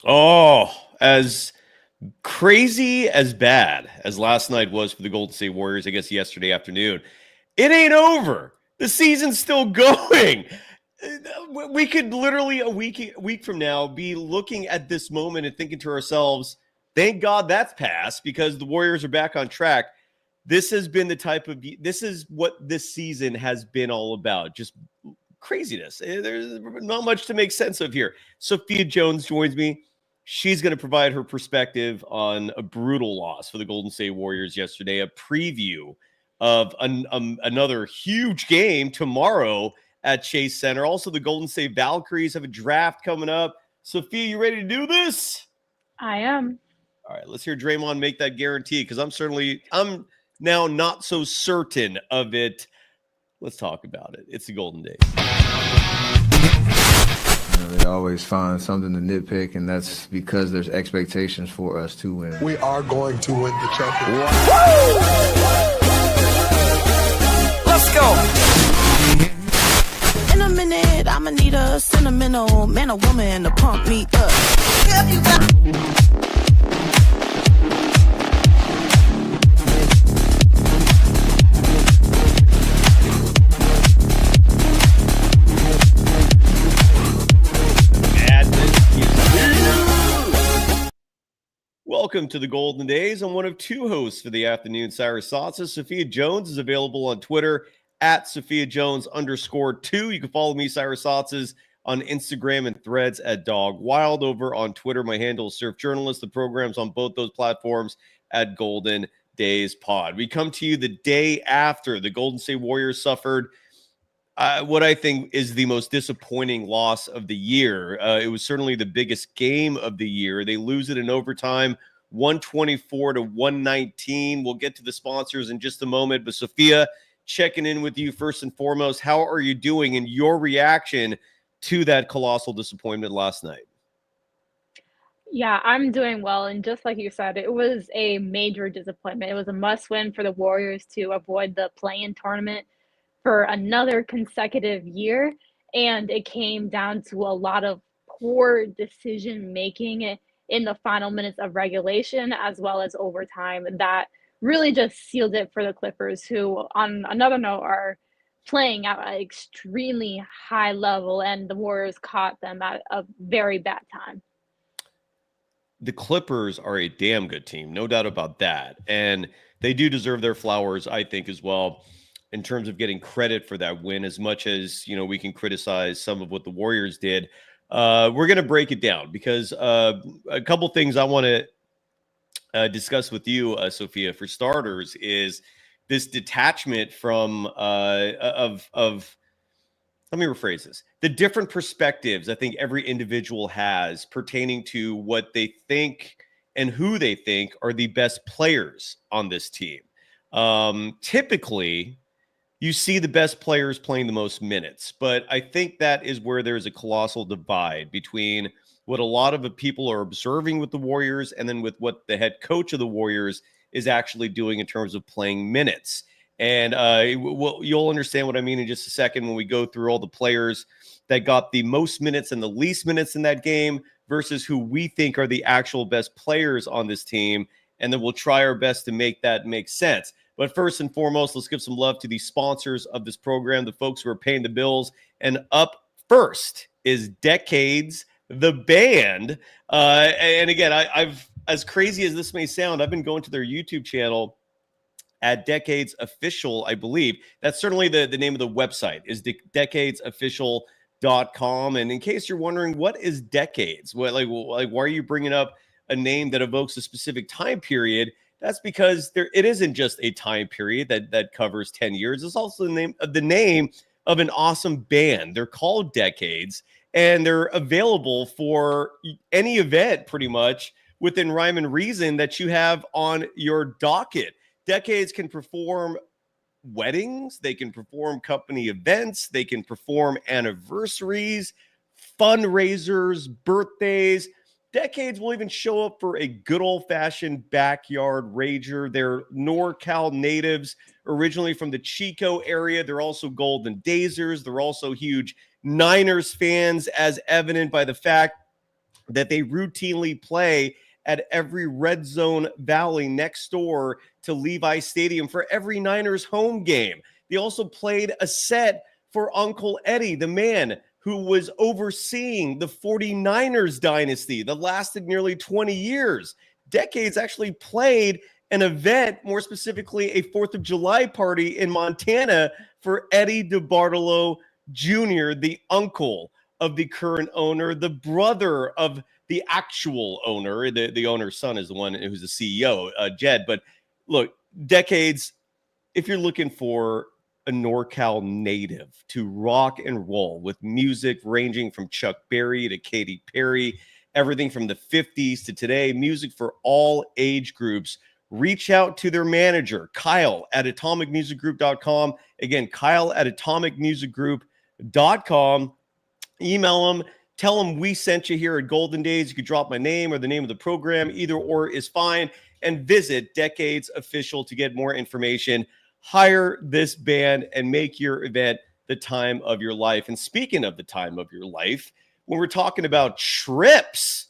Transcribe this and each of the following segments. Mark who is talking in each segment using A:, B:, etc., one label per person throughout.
A: Oh, as crazy as bad as last night was for the Golden State Warriors, I guess yesterday afternoon, it ain't over. The season's still going. We could literally a week from now be looking at this moment and thinking to ourselves, thank God that's passed because the Warriors are back on track. This has been this is what this season has been all about. Just craziness. There's not much to make sense of here. Sophia Jones joins me. She's going to provide her perspective on a brutal loss for the Golden State Warriors yesterday, a preview of another huge game tomorrow at Chase Center. Also, the Golden State Valkyries have a draft coming up. Sophia, you ready to do this?
B: I am.
A: All right, let's hear Draymond make that guarantee because I'm now not so certain of it. Let's talk about it. It's the Golden Days.
C: They always find something to nitpick, and that's because there's expectations for us to win.
D: We are going to win the championship.
E: Let's go.
F: In a minute, I'ma need a sentimental man or woman to pump me up.
A: Welcome to the Golden Days. I'm one of two hosts for the afternoon, Cyrus Saatsaz. Sophia Jones is available on Twitter at Sophia_Jones_2. You can follow me, Cyrus Saatsaz, on Instagram and Threads at Dog Wild. Over on Twitter, my handle is Surf Journalist. The program's on both those platforms at Golden Days Pod. We come to you the day after the Golden State Warriors suffered what I think is the most disappointing loss of the year. It was certainly the biggest game of the year. They lose it in overtime, 124-119. We'll get to the sponsors in just a moment. But Sophia, checking in with you first and foremost. How are you doing in your reaction to that colossal disappointment last night?
B: Yeah, I'm doing well. And just like you said, it was a major disappointment. It was a must win for the Warriors to avoid the play-in tournament for another consecutive year. And it came down to a lot of poor decision making in the final minutes of regulation as well as overtime. And that really just sealed it for the Clippers, who, on another note, are playing at an extremely high level, and the Warriors caught them at a very bad time.
A: The Clippers are a damn good team, no doubt about that. And they do deserve their flowers, I think, as well, in terms of getting credit for that win, as much as, you know, we can criticize some of what the Warriors did. We're going to break it down because a couple things I want to discuss with you, Sophia, for starters, is this detachment from let me rephrase this. The different perspectives I think every individual has pertaining to what they think and who they think are the best players on this team. Typically, you see the best players playing the most minutes, but I think that is where there's a colossal divide between what a lot of the people are observing with the Warriors and then with what the head coach of the Warriors is actually doing in terms of playing minutes. And you'll understand what I mean in just a second when we go through all the players that got the most minutes and the least minutes in that game versus who we think are the actual best players on this team. And then we'll try our best to make that make sense. But first and foremost, let's give some love to the sponsors of this program, the folks who are paying the bills. And up first is Decades, the band. And again, I've, as crazy as this may sound, I've been going to their YouTube channel at Decades Official, I believe. That's certainly the name of the website, is decadesofficial.com. And in case you're wondering, what is Decades? What, like why are you bringing up a name that evokes a specific time period? That's because it isn't just a time period that covers 10 years. It's also the name of an awesome band. They're called Decades, and they're available for any event pretty much within rhyme and reason that you have on your docket. Decades can perform weddings, they can perform company events, they can perform anniversaries, fundraisers, birthdays. Decades will even show up for a good old-fashioned backyard rager. They're NorCal natives, originally from the Chico area. They're also Golden Dazers. They're also huge Niners fans, as evident by the fact that they routinely play at every red zone valley next door to Levi Stadium for every Niners home game. They also played a set for Uncle Eddie, the man who was overseeing the 49ers dynasty that lasted nearly 20 years. Decades actually played an event, more specifically a 4th of July party in Montana for Eddie DeBartolo Jr., the uncle of the current owner, the brother of the actual owner. The owner's son is the one who's the CEO, Jed. But look, decades, if you're looking for a NorCal native to rock and roll with music ranging from Chuck Berry to Katy Perry, everything from the 50s to today, music for all age groups, reach out to their manager, Kyle at atomicmusicgroup.com. Again, Kyle at atomicmusicgroup.com. Email them. Tell them we sent you here at Golden Days. You could drop my name or the name of the program. Either or is fine. And visit Decades Official to get more information. Hire this band and make your event the time of your life. And speaking of the time of your life, when we're talking about trips,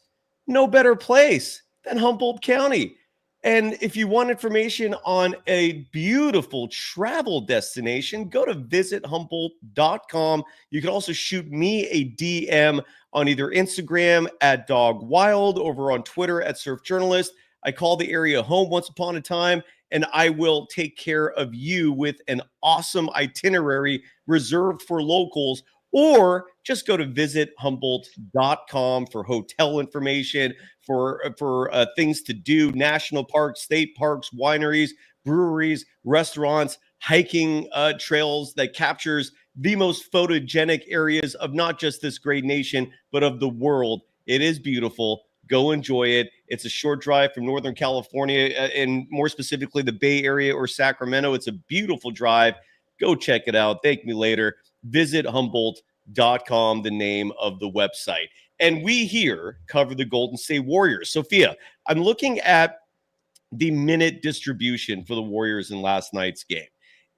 A: no better place than Humboldt County. And if you want information on a beautiful travel destination, go to visithumboldt.com. You can also shoot me a DM on either Instagram at DogWild, over on Twitter at SurfJournalist. I call the area home once upon a time, and I will take care of you with an awesome itinerary reserved for locals. Or just go to visithumboldt.com for hotel information, for things to do, national parks, state parks, wineries, breweries, restaurants, hiking trails that captures the most photogenic areas of not just this great nation, but of the world. It is beautiful. Go enjoy it. It's a short drive from Northern California, and more specifically the Bay Area or Sacramento. It's a beautiful drive. Go check it out. Thank me later. Visit Humboldt.com, the name of the website. And we here cover the Golden State Warriors. Sophia, I'm looking at the minute distribution for the Warriors in last night's game.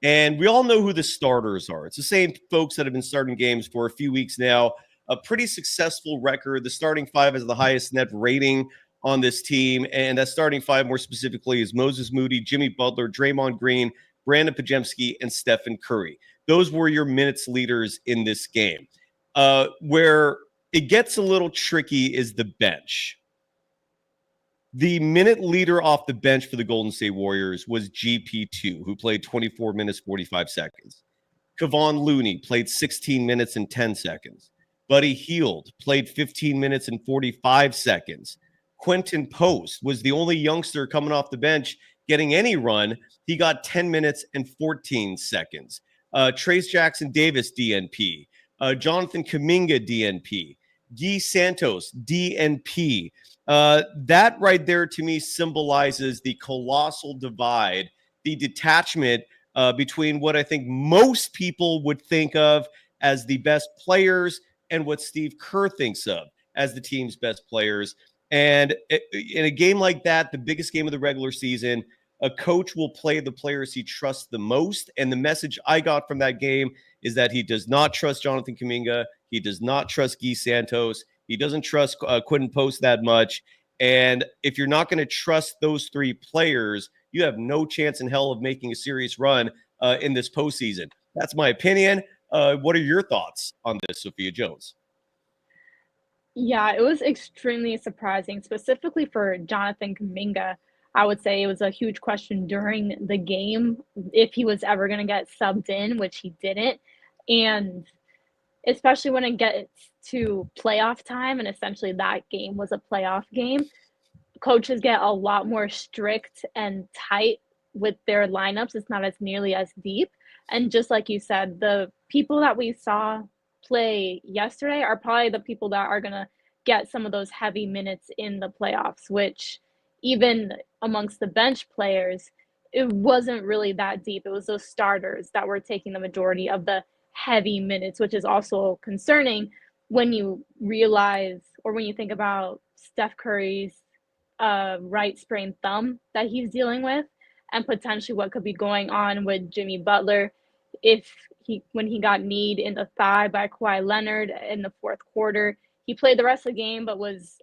A: And we all know who the starters are. It's the same folks that have been starting games for a few weeks now. A pretty successful record. The starting five has the highest net rating on this team. And that starting five, more specifically, is Moses Moody, Jimmy Butler, Draymond Green, Brandon Pajemski, and Stephen Curry. Those were your minutes leaders in this game. Where it gets a little tricky is the bench. The minute leader off the bench for the Golden State Warriors was GP2, who played 24 minutes, 45 seconds. Kevon Looney played 16 minutes and 10 seconds. Buddy Hield played 15 minutes and 45 seconds. Quentin Post was the only youngster coming off the bench getting any run. He got 10 minutes and 14 seconds. Trace Jackson Davis, DNP. Jonathan Kaminga, DNP. Guy Santos, DNP. That right there to me symbolizes the colossal divide, the detachment between what I think most people would think of as the best players and what Steve Kerr thinks of as the team's best players. And in a game like that, the biggest game of the regular season, a coach will play the players he trusts the most. And the message I got from that game is that he does not trust Jonathan Kaminga. He does not trust Guy Santos. He doesn't trust Quentin Post that much. And if you're not going to trust those three players, you have no chance in hell of making a serious run in this postseason. That's my opinion. What are your thoughts on this, Sophia Jones?
B: Yeah, it was extremely surprising, specifically for Jonathan Kaminga. I would say it was a huge question during the game if he was ever going to get subbed in, which he didn't. And especially when it gets to playoff time, and essentially that game was a playoff game, coaches get a lot more strict and tight with their lineups. It's not as nearly as deep. And just like you said, the people that we saw play yesterday are probably the people that are going to get some of those heavy minutes in the playoffs, which even amongst the bench players, it wasn't really that deep. It was those starters that were taking the majority of the heavy minutes, which is also concerning when you realize, or when you think about Steph Curry's right sprained thumb that he's dealing with, and potentially what could be going on with Jimmy Butler when he got kneed in the thigh by Kawhi Leonard in the fourth quarter. He played the rest of the game, but was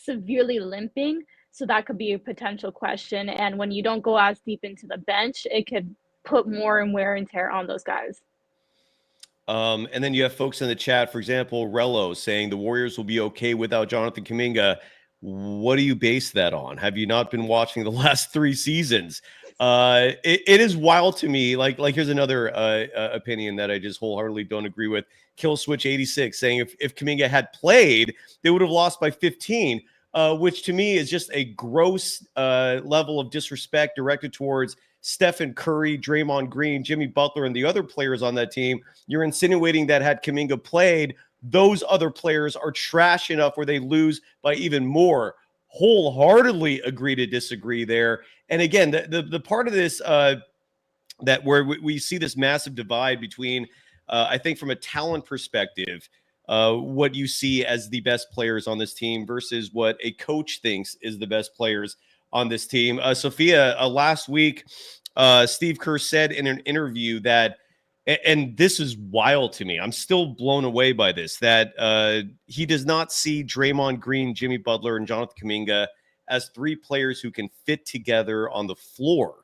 B: severely limping. So that could be a potential question. And when you don't go as deep into the bench, it could put more and wear and tear on those guys.
A: And then you have folks in the chat, for example, Rello saying the Warriors will be okay without Jonathan Kaminga. What do you base that on? Have you not been watching the last 3 seasons? It is wild to me. Like here's another opinion that I just wholeheartedly don't agree with. Kill Switch 86 saying if Kaminga had played, they would have lost by 15, which to me is just a gross level of disrespect directed towards Stephen Curry, Draymond Green, Jimmy Butler, and the other players on that team. You're insinuating that had Kaminga played, those other players are trash enough where they lose by even more. Wholeheartedly agree to disagree there. And again, the part of this that where we see this massive divide between, I think from a talent perspective, what you see as the best players on this team versus what a coach thinks is the best players on this team. Sophia, last week, Steve Kerr said in an interview that, and this is wild to me, I'm still blown away by this, that he does not see Draymond Green, Jimmy Butler, and Jonathan Kaminga as 3 players who can fit together on the floor.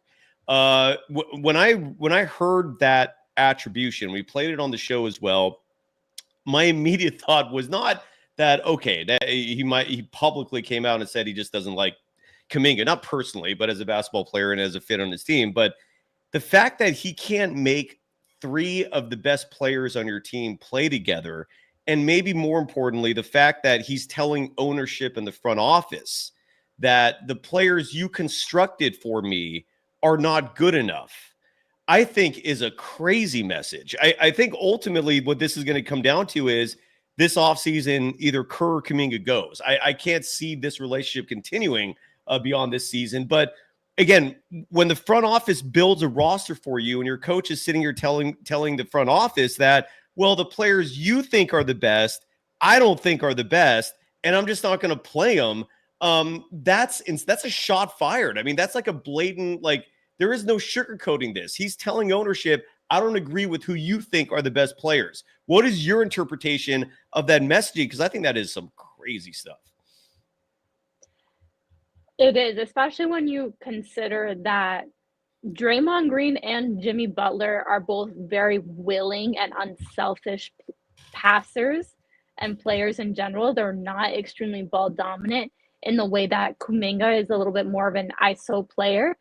A: When I heard that attribution, we played it on the show as well, my immediate thought was not that, okay, that he publicly came out and said he just doesn't like Kaminga, not personally, but as a basketball player and as a fit on his team. But the fact that he can't make 3 of the best players on your team play together, and maybe more importantly, the fact that he's telling ownership in the front office that the players you constructed for me are not good enough, I think is a crazy message. I think ultimately what this is going to come down to is this offseason, either Kerr or Kaminga goes. I can't see this relationship continuing beyond this season. But again, when the front office builds a roster for you and your coach is sitting here telling the front office that, well, the players you think are the best, I don't think are the best, and I'm just not going to play them, that's a shot fired. I mean, that's like a blatant, like, there is no sugarcoating this. He's telling ownership, I don't agree with who you think are the best players. What is your interpretation of that messaging? Because I think that is some crazy stuff.
B: It is, especially when you consider that Draymond Green and Jimmy Butler are both very willing and unselfish passers and players in general. They're not extremely ball dominant in the way that Kuminga is a little bit more of an ISO player.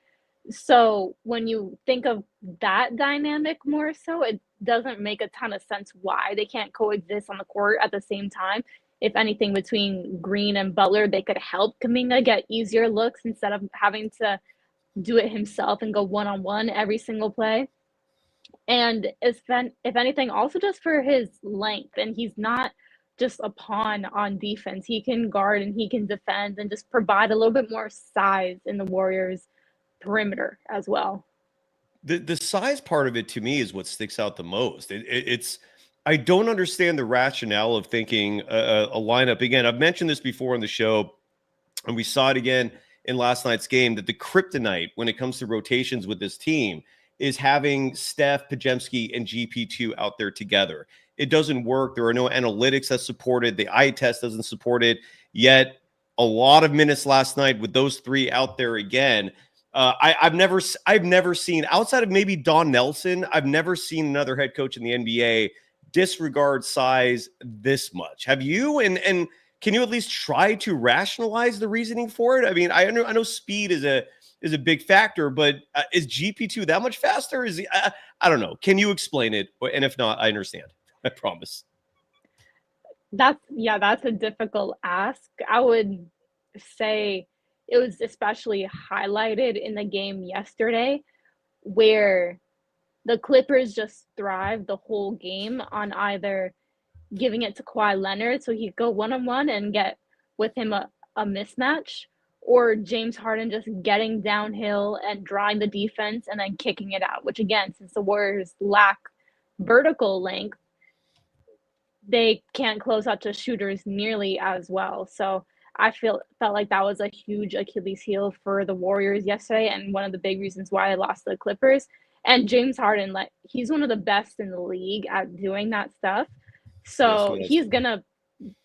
B: So when you think of that dynamic more so, it doesn't make a ton of sense why they can't coexist on the court at the same time. If anything, between Green and Butler, they could help Kaminga get easier looks instead of having to do it himself and go one-on-one every single play. And if anything, also just for his length, and he's not just a pawn on defense. He can guard and he can defend and just provide a little bit more size in the Warriors' perimeter as well.
A: The size part of it to me is what sticks out the most. It's I don't understand the rationale of thinking a lineup. Again, I've mentioned this before on the show, and we saw it again in last night's game, that the kryptonite when it comes to rotations with this team is having Steph, Podziemski, and GP2 out there together. It doesn't work. There are no analytics that support it. The eye test doesn't support it. Yet a lot of minutes last night with those 3 out there again. I've never seen, outside of maybe Don Nelson, I've never seen another head coach in the NBA disregard size this much. Have you? And can you at least try to rationalize the reasoning for it? I mean, I know speed is a big factor, but is GP2 that much faster? Is he? I don't know. Can you explain it? And if not, I understand. I promise.
B: That's a difficult ask. I would say it was especially highlighted in the game yesterday, where the Clippers just thrived the whole game on either giving it to Kawhi Leonard so he'd go one-on-one and get with him a mismatch, or James Harden just getting downhill and drawing the defense and then kicking it out, which again, since the Warriors lack vertical length, they can't close out to shooters nearly as well. So I felt like that was a huge Achilles heel for the Warriors yesterday, and one of the big reasons why I lost the Clippers. And James Harden, he's one of the best in the league at doing that stuff. So he's gonna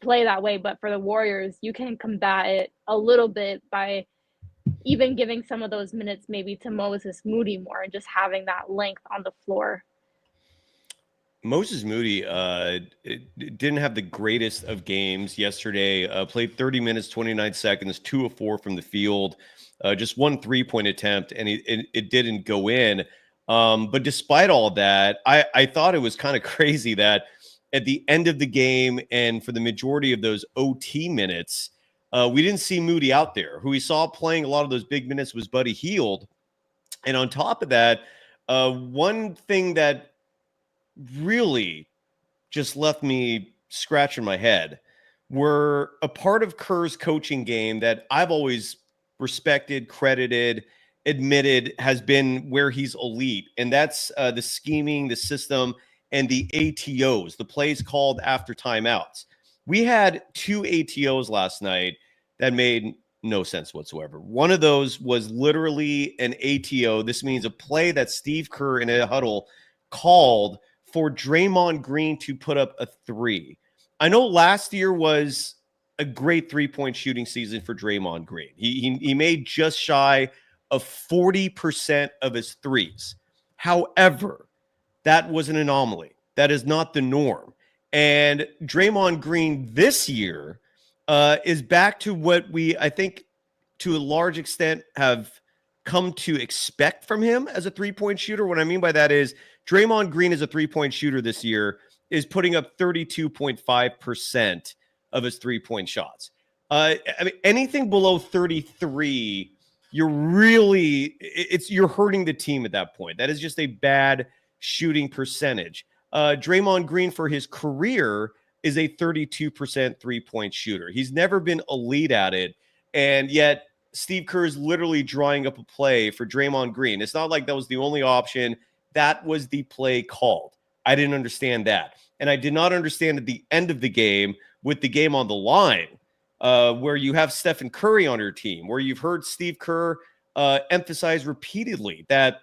B: play that way. But for the Warriors, you can combat it a little bit by even giving some of those minutes maybe to Moses Moody more and just having that length on the floor.
A: Moses Moody didn't have the greatest of games yesterday. Played 30 minutes, 29 seconds, 2 of 4 from the field, just 1 3-point attempt, and it didn't go in. But despite all that, I thought it was kind of crazy that at the end of the game and for the majority of those OT minutes, we didn't see Moody out there. Who we saw playing a lot of those big minutes was Buddy Hield. And on top of that, one thing that really just left me scratching my head were a part of Kerr's coaching game that I've always respected, credited, admitted has been where he's elite. And that's the scheming, the system, and the ATOs, the plays called after timeouts. We had 2 ATOs last night that made no sense whatsoever. One of those was literally an ATO. This means a play that Steve Kerr in a huddle called for Draymond Green to put up a 3. I know last year was a great 3-point shooting season for Draymond Green. He made just shy of 40% of his threes. However, that was an anomaly. That is not the norm. And Draymond Green this year is back to what we, I think, to a large extent have come to expect from him as a 3-point shooter. What I mean by that is Draymond Green as a 3-point shooter this year is putting up 32.5% of his 3-point shots. I mean, anything below 33, you're hurting the team at that point. That is just a bad shooting percentage. Draymond Green for his career is a 32% 3-point shooter. He's never been elite at it. And yet Steve Kerr is literally drawing up a play for Draymond Green. It's not like that was the only option. That was the play called. I didn't understand that. And I did not understand at the end of the game with the game on the line, where you have Stephen Curry on your team, where you've heard Steve Kerr emphasize repeatedly that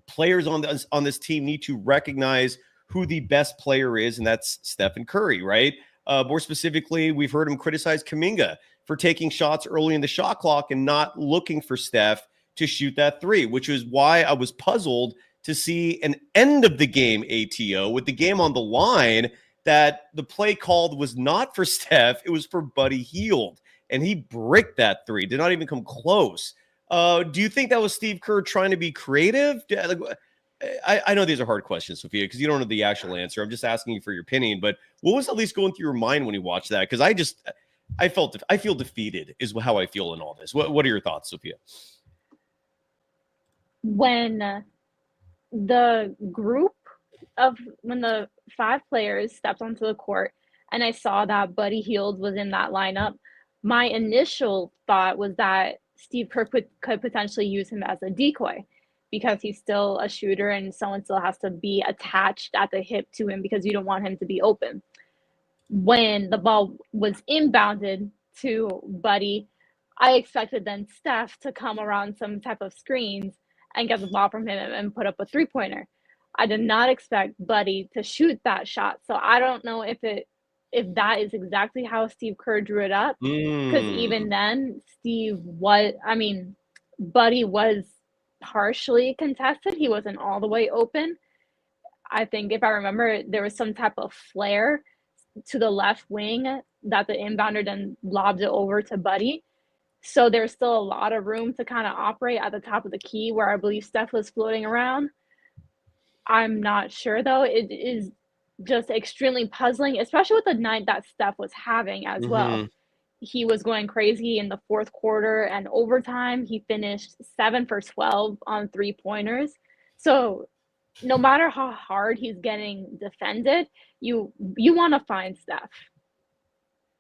A: players on this team need to recognize who the best player is, and that's Stephen Curry, right? More specifically, we've heard him criticize Kaminga for taking shots early in the shot clock and not looking for Steph to shoot that 3, which is why I was puzzled to see an end of the game ATO with the game on the line that the play called was not for Steph, it was for Buddy Hield, and he bricked that 3, did not even come close. Do you think that was Steve Kerr trying to be creative? I know these are hard questions, Sophia, because you don't know the actual answer. I'm just asking you for your opinion, but what was at least going through your mind when you watched that? Because I feel defeated is how I feel in all this. What are your thoughts, Sophia?
B: When the 5 players stepped onto the court and I saw that Buddy Hield was in that lineup, my initial thought was that Steve Kerr could potentially use him as a decoy because he's still a shooter and someone still has to be attached at the hip to him because you don't want him to be open. When the ball was inbounded to Buddy, I expected then Steph to come around some type of screens and get the ball from him and put up a 3-pointer. I did not expect Buddy to shoot that shot. So I don't know if that is exactly how Steve Kerr drew it up. Because even then, Buddy was partially contested. He wasn't all the way open. I think if I remember, there was some type of flare to the left wing that the inbounder then lobbed it over to Buddy. So there's still a lot of room to kind of operate at the top of the key where I believe Steph was floating around. I'm not sure, though. It is just extremely puzzling, especially with the night that Steph was having as well. He was going crazy in the fourth quarter and overtime. He finished 7 for 12 on 3-pointers. So no matter how hard he's getting defended, you want to find Steph.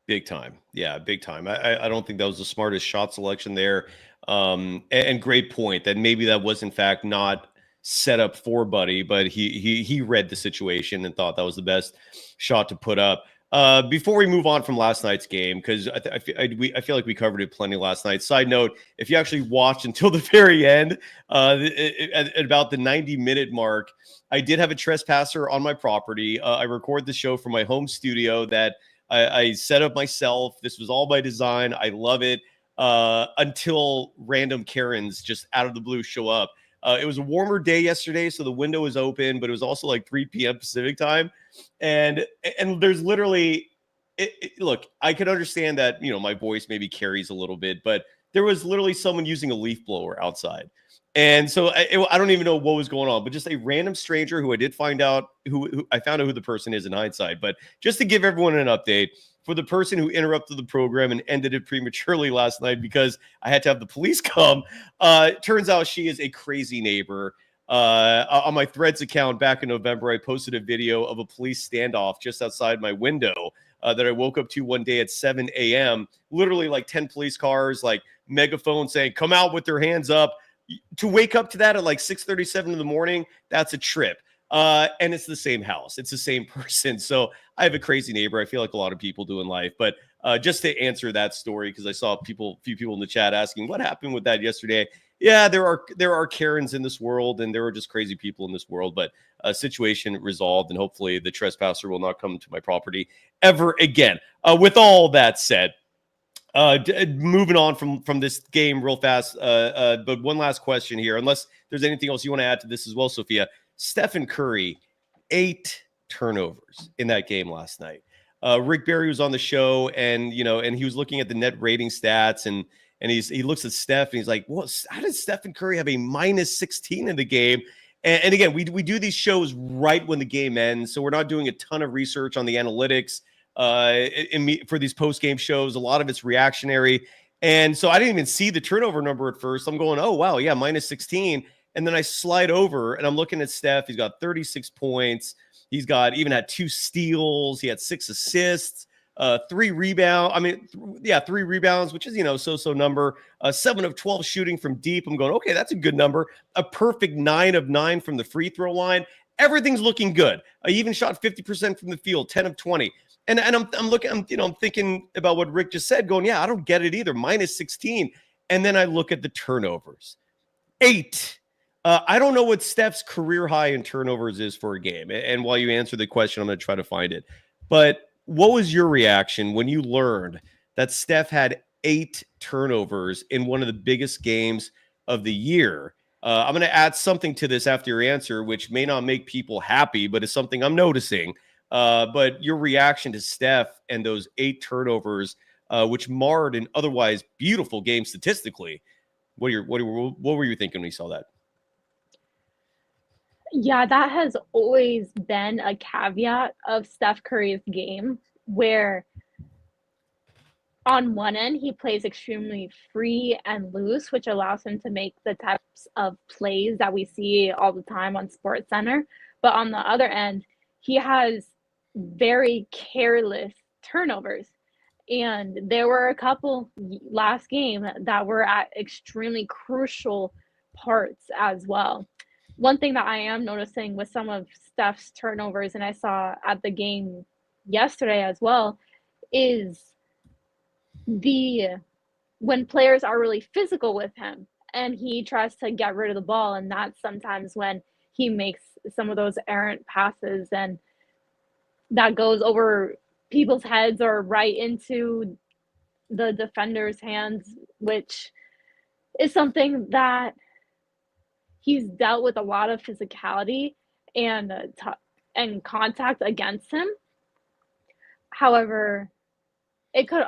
A: Big time. Yeah, big time. I don't think that was the smartest shot selection there. And great point that maybe that was in fact not set up for Buddy, but he read the situation and thought that was the best shot to put up. Before we move on from last night's game, because I feel like we covered it plenty last night. Side note, if you actually watched until the very end, at about the 90-minute mark, I did have a trespasser on my property. I record the show from my home studio that I set up myself. This was all by design. I love it. Until random Karens just out of the blue show up. It was a warmer day yesterday, so the window was open, but it was also like 3 p.m. Pacific time. And there's literally, look, I could understand that, my voice maybe carries a little bit, but there was literally someone using a leaf blower outside. And so I don't even know what was going on, but just a random stranger who I did find out who I found out who the person is in hindsight. But just to give everyone an update, for the person who interrupted the program and ended it prematurely last night because I had to have the police come, turns out she is a crazy neighbor. On my Threads account back in November, I posted a video of a police standoff just outside my window that I woke up to one day at 7 a.m. Literally like 10 police cars, like megaphone saying, come out with their hands up. To wake up to that at like 6:37 in the morning, that's a trip. And it's the same house. It's the same person. So I have a crazy neighbor. I feel like a lot of people do in life. But just to answer that story, because I saw a few people in the chat asking what happened with that yesterday. Yeah, there are Karens in this world, and there are just crazy people in this world. But a situation resolved, and hopefully the trespasser will not come to my property ever again. With all that said, moving on from this game real fast. But one last question here, unless there's anything else you want to add to this as well, Sophia. Stephen Curry, 8 turnovers in that game last night. Rick Barry was on the show, and he was looking at the net rating stats, and he looks at Steph, and he's like, "Well, how did Stephen Curry have a minus 16 in the game?" And again, we do these shows right when the game ends, so we're not doing a ton of research on the analytics for these post-game shows. A lot of it's reactionary, and so I didn't even see the turnover number at first. I'm going, "Oh wow, yeah, minus 16." And then I slide over and I'm looking at Steph. He's got 36 points. He's got even had 2 steals. He had 6 assists, 3 rebounds. 3 rebounds, which is, so number. 7 of 12 shooting from deep. I'm going, okay, that's a good number. A perfect 9 of 9 from the free throw line. Everything's looking good. I even shot 50% from the field, 10 of 20. And I'm thinking about what Rick just said, going, yeah, I don't get it either. Minus 16. And then I look at the turnovers. 8. I don't know what Steph's career high in turnovers is for a game. And while you answer the question, I'm going to try to find it. But what was your reaction when you learned that Steph had 8 turnovers in one of the biggest games of the year? I'm going to add something to this after your answer, which may not make people happy, but it's something I'm noticing. But your reaction to Steph and those 8 turnovers, which marred an otherwise beautiful game statistically. What were you thinking when you saw that?
B: Yeah, that has always been a caveat of Steph Curry's game, where on one end, he plays extremely free and loose, which allows him to make the types of plays that we see all the time on SportsCenter. But on the other end, he has very careless turnovers. And there were a couple last game that were at extremely crucial parts as well. One thing that I am noticing with some of Steph's turnovers, and I saw at the game yesterday as well, is when players are really physical with him and he tries to get rid of the ball, and that's sometimes when he makes some of those errant passes, and that goes over people's heads or right into the defender's hands, which is something that he's dealt with a lot of physicality and contact against him. However, it could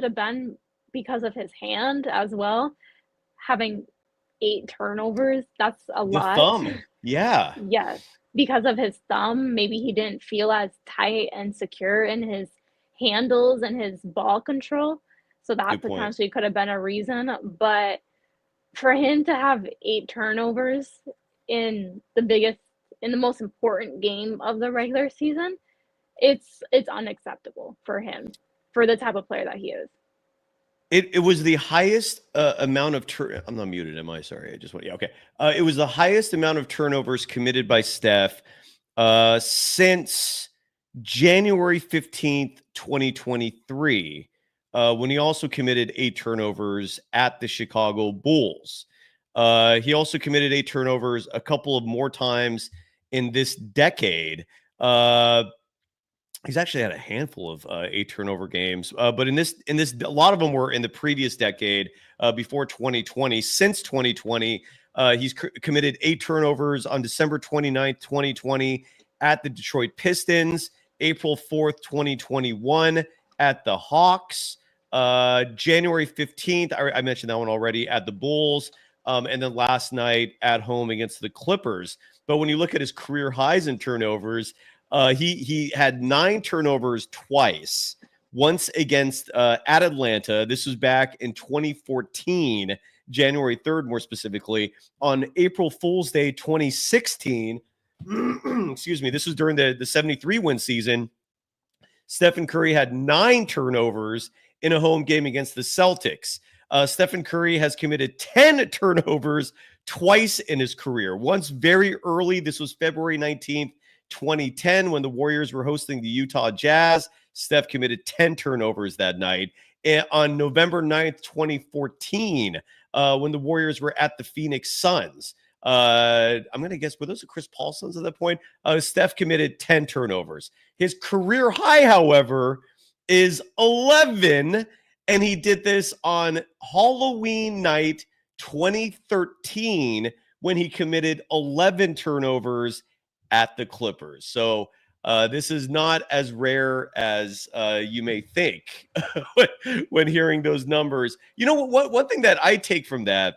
B: have been because of his hand as well. Having 8 turnovers, that's a lot.
A: The thumb, yeah.
B: Yes, because of his thumb, maybe he didn't feel as tight and secure in his handles and his ball control. So that potentially could have been a reason. But for him to have 8 turnovers in the most important game of the regular season, it's unacceptable for him, for the type of player that he is.
A: It was the highest amount of I'm not muted, am I? Sorry, I just went. Yeah, okay. It was the highest amount of turnovers committed by Steph since January 15th, 2023. When he also committed 8 turnovers at the Chicago Bulls. He also committed 8 turnovers a couple of more times in this decade. He's actually had a handful of 8 turnover games, but in this, a lot of them were in the previous decade, before 2020. Since 2020, he's committed 8 turnovers on December 29th, 2020, at the Detroit Pistons, April 4th, 2021, at the Hawks, January 15th. I mentioned that one already, at the Bulls, and then last night at home against the Clippers. But when you look at his career highs in turnovers, he had 9 turnovers twice. Once against at Atlanta. This was back in 2014, January 3rd, more specifically. On April Fool's Day 2016, excuse me, this was during the 73 win season. Stephen Curry had 9 turnovers in a home game against the Celtics. Stephen Curry has committed 10 turnovers twice in his career. Once very early, this was February 19th, 2010, when the Warriors were hosting the Utah Jazz. Steph committed 10 turnovers that night. And on November 9th, 2014, when the Warriors were at the Phoenix Suns, I'm going to guess, were those the Chris Paul Suns at that point? Steph committed 10 turnovers. His career high, however, is 11, and he did this on Halloween night 2013, when he committed 11 turnovers at the Clippers. So this is not as rare as you may think when hearing those numbers. You know what? One thing that I take from that,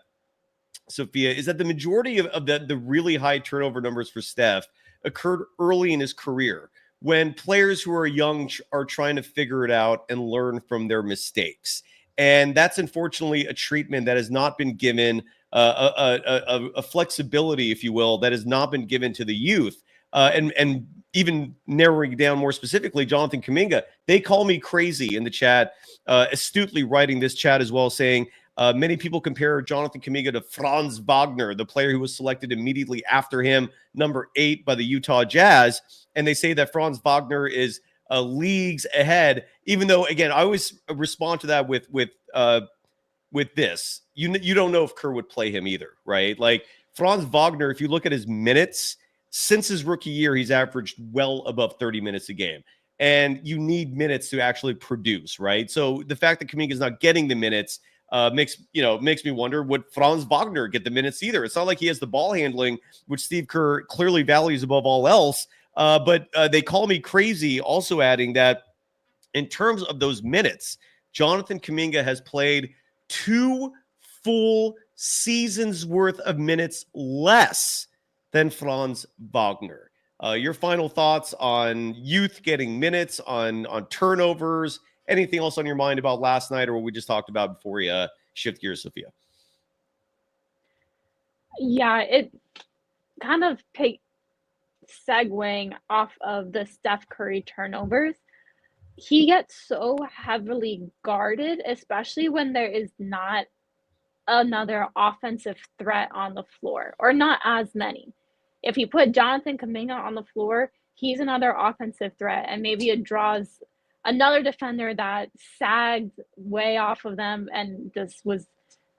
A: Sophia, is that the majority of the really high turnover numbers for Steph occurred early in his career, when players who are young are trying to figure it out and learn from their mistakes. And that's unfortunately a treatment that has not been given, a flexibility, if you will, that has not been given to the youth. And even narrowing down more specifically, Jonathan Kaminga, they call me crazy in the chat, astutely writing this chat as well, saying many people compare Jonathan Kaminga to Franz Wagner, the player who was selected immediately after him, number 8 by the Utah Jazz. And they say that Franz Wagner is leagues ahead, even though, again, I always respond to that with this. You don't know if Kerr would play him either, right? Like Franz Wagner, if you look at his minutes, since his rookie year, he's averaged well above 30 minutes a game. And you need minutes to actually produce, right? So the fact that Kaminga is not getting the minutes makes me wonder, would Franz Wagner get the minutes either? It's not like he has the ball handling, which Steve Kerr clearly values above all else. But they call me crazy, also adding that in terms of those minutes, Jonathan Kaminga has played 2 full seasons worth of minutes less than Franz Wagner. Your final thoughts on youth getting minutes, on turnovers, anything else on your mind about last night or what we just talked about before we shift gears, Sophia?
B: Yeah, it kind of segueing off of the Steph Curry turnovers. He gets so heavily guarded, especially when there is not another offensive threat on the floor, or not as many. If you put Jonathan Kaminga on the floor, he's another offensive threat, and maybe it draws another defender that sagged way off of them and just was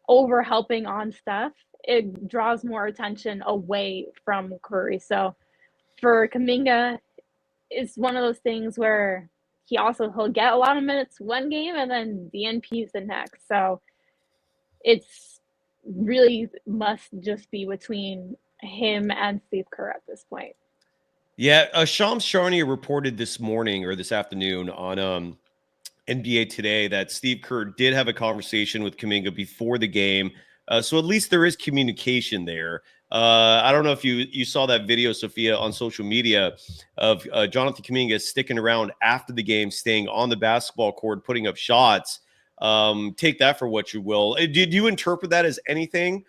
B: over helping on Steph. It draws more attention away from Curry. So for Kaminga, it's one of those things where he'll get a lot of minutes one game and then DNP's the next. So it's really must just be between him and Steve Kerr at this point.
A: Yeah, Shams Charania reported this morning or this afternoon on NBA Today that Steve Kerr did have a conversation with Kaminga before the game. So at least there is communication there. I don't know if you saw that video, Sophia, on social media of Jonathan Kaminga sticking around after the game, staying on the basketball court, putting up shots. Take that for what you will. Did you interpret that as anything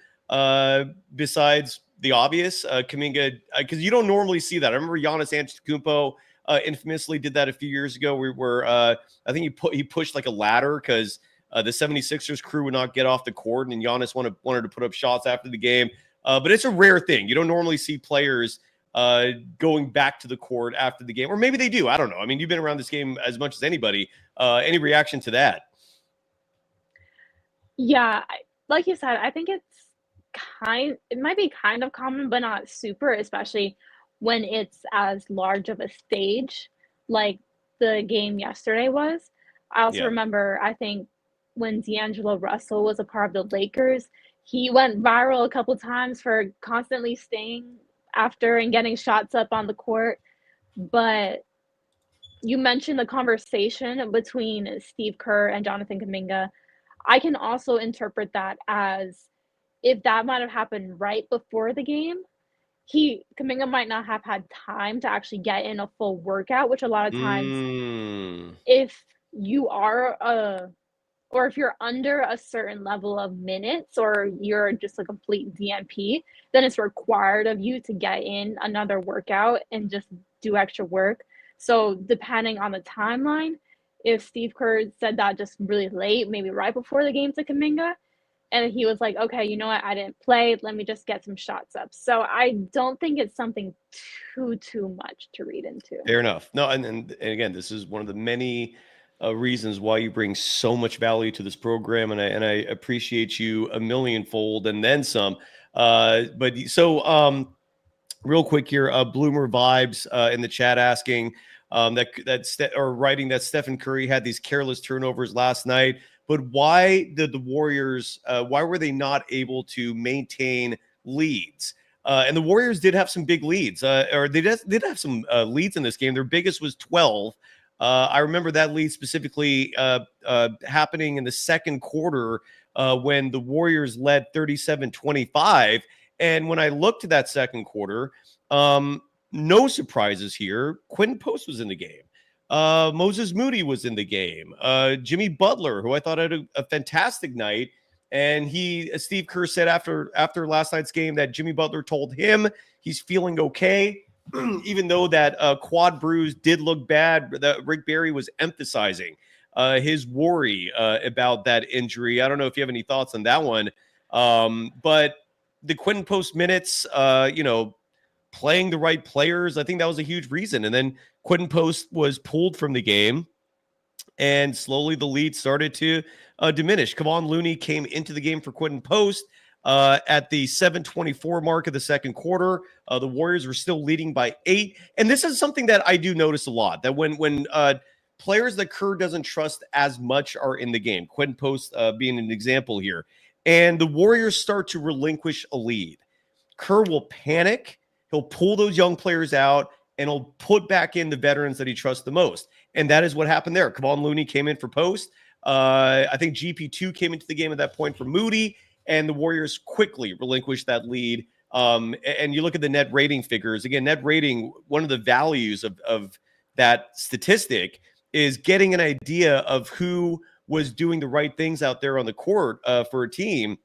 A: besides the obvious? Kaminga, because you don't normally see that. I remember Giannis Antetokounmpo infamously did that a few years ago. I think he pushed like a ladder because the 76ers crew would not get off the court, and Giannis wanted to put up shots after the game. But it's a rare thing. You don't normally see players going back to the court after the game, or maybe they do. I don't know. I mean, you've been around this game as much as anybody. Any reaction to that?
B: Yeah, like you said, I think it might be kind of common, but not super, especially when it's as large of a stage. Like the game yesterday was. I also
A: Yeah.
B: remember, I think, when D'Angelo Russell was a part of the Lakers, he went viral a couple times for constantly staying after and getting shots up on the court. But you mentioned the conversation between Steve Kerr and Jonathan Kaminga. I can also interpret that as if that might have happened right before the game, Kaminga might not have had time to actually get in a full workout, which a lot of times, if you are or if you're under a certain level of minutes or you're just a complete DNP, then it's required of you to get in another workout and just do extra work. So depending on the timeline, if Steve Kerr said that just really late, maybe right before the game to Kaminga, and he was like, okay, you know what, I didn't play, let me just get some shots up. So I don't think it's something too much to read into.
A: Fair enough. No, and again, this is one of the many reasons why you bring so much value to this program, and I appreciate you a millionfold and then some. But so real quick here, Bloomer Vibes in the chat asking or writing that Stephen Curry had these careless turnovers last night. But why did the Warriors, why were they not able to maintain leads? And the Warriors did have some big leads, or they did have some leads in this game. Their biggest was 12. I remember that lead specifically happening in the second quarter when the Warriors led 37-25. And when I looked at that second quarter, no surprises here. Quentin Post was in the game. Moses Moody was in the game. Jimmy Butler, who I thought had a fantastic night. And Steve Kerr said after last night's game that Jimmy Butler told him he's feeling okay, even though that quad bruise did look bad. That Rick Barry was emphasizing his worry about that injury. I don't know if you have any thoughts on that one. But the Quentin Post minutes, playing the right players, I think that was a huge reason. And then Quentin Post was pulled from the game, and slowly the lead started to diminish. Kevon Looney came into the game for Quentin Post at the 7:24 mark of the second quarter. The Warriors were still leading by 8. And this is something that I do notice a lot, that when players that Kerr doesn't trust as much are in the game, Quentin Post being an example here, and the Warriors start to relinquish a lead, Kerr will panic. He'll pull those young players out, and he'll put back in the veterans that he trusts the most. And that is what happened there. Kevon Looney came in for Post. I think GP2 came into the game at that point for Moody, and the Warriors quickly relinquished that lead. And you look at the net rating figures. Again, net rating, one of the values of that statistic is getting an idea of who was doing the right things out there on the court for a team.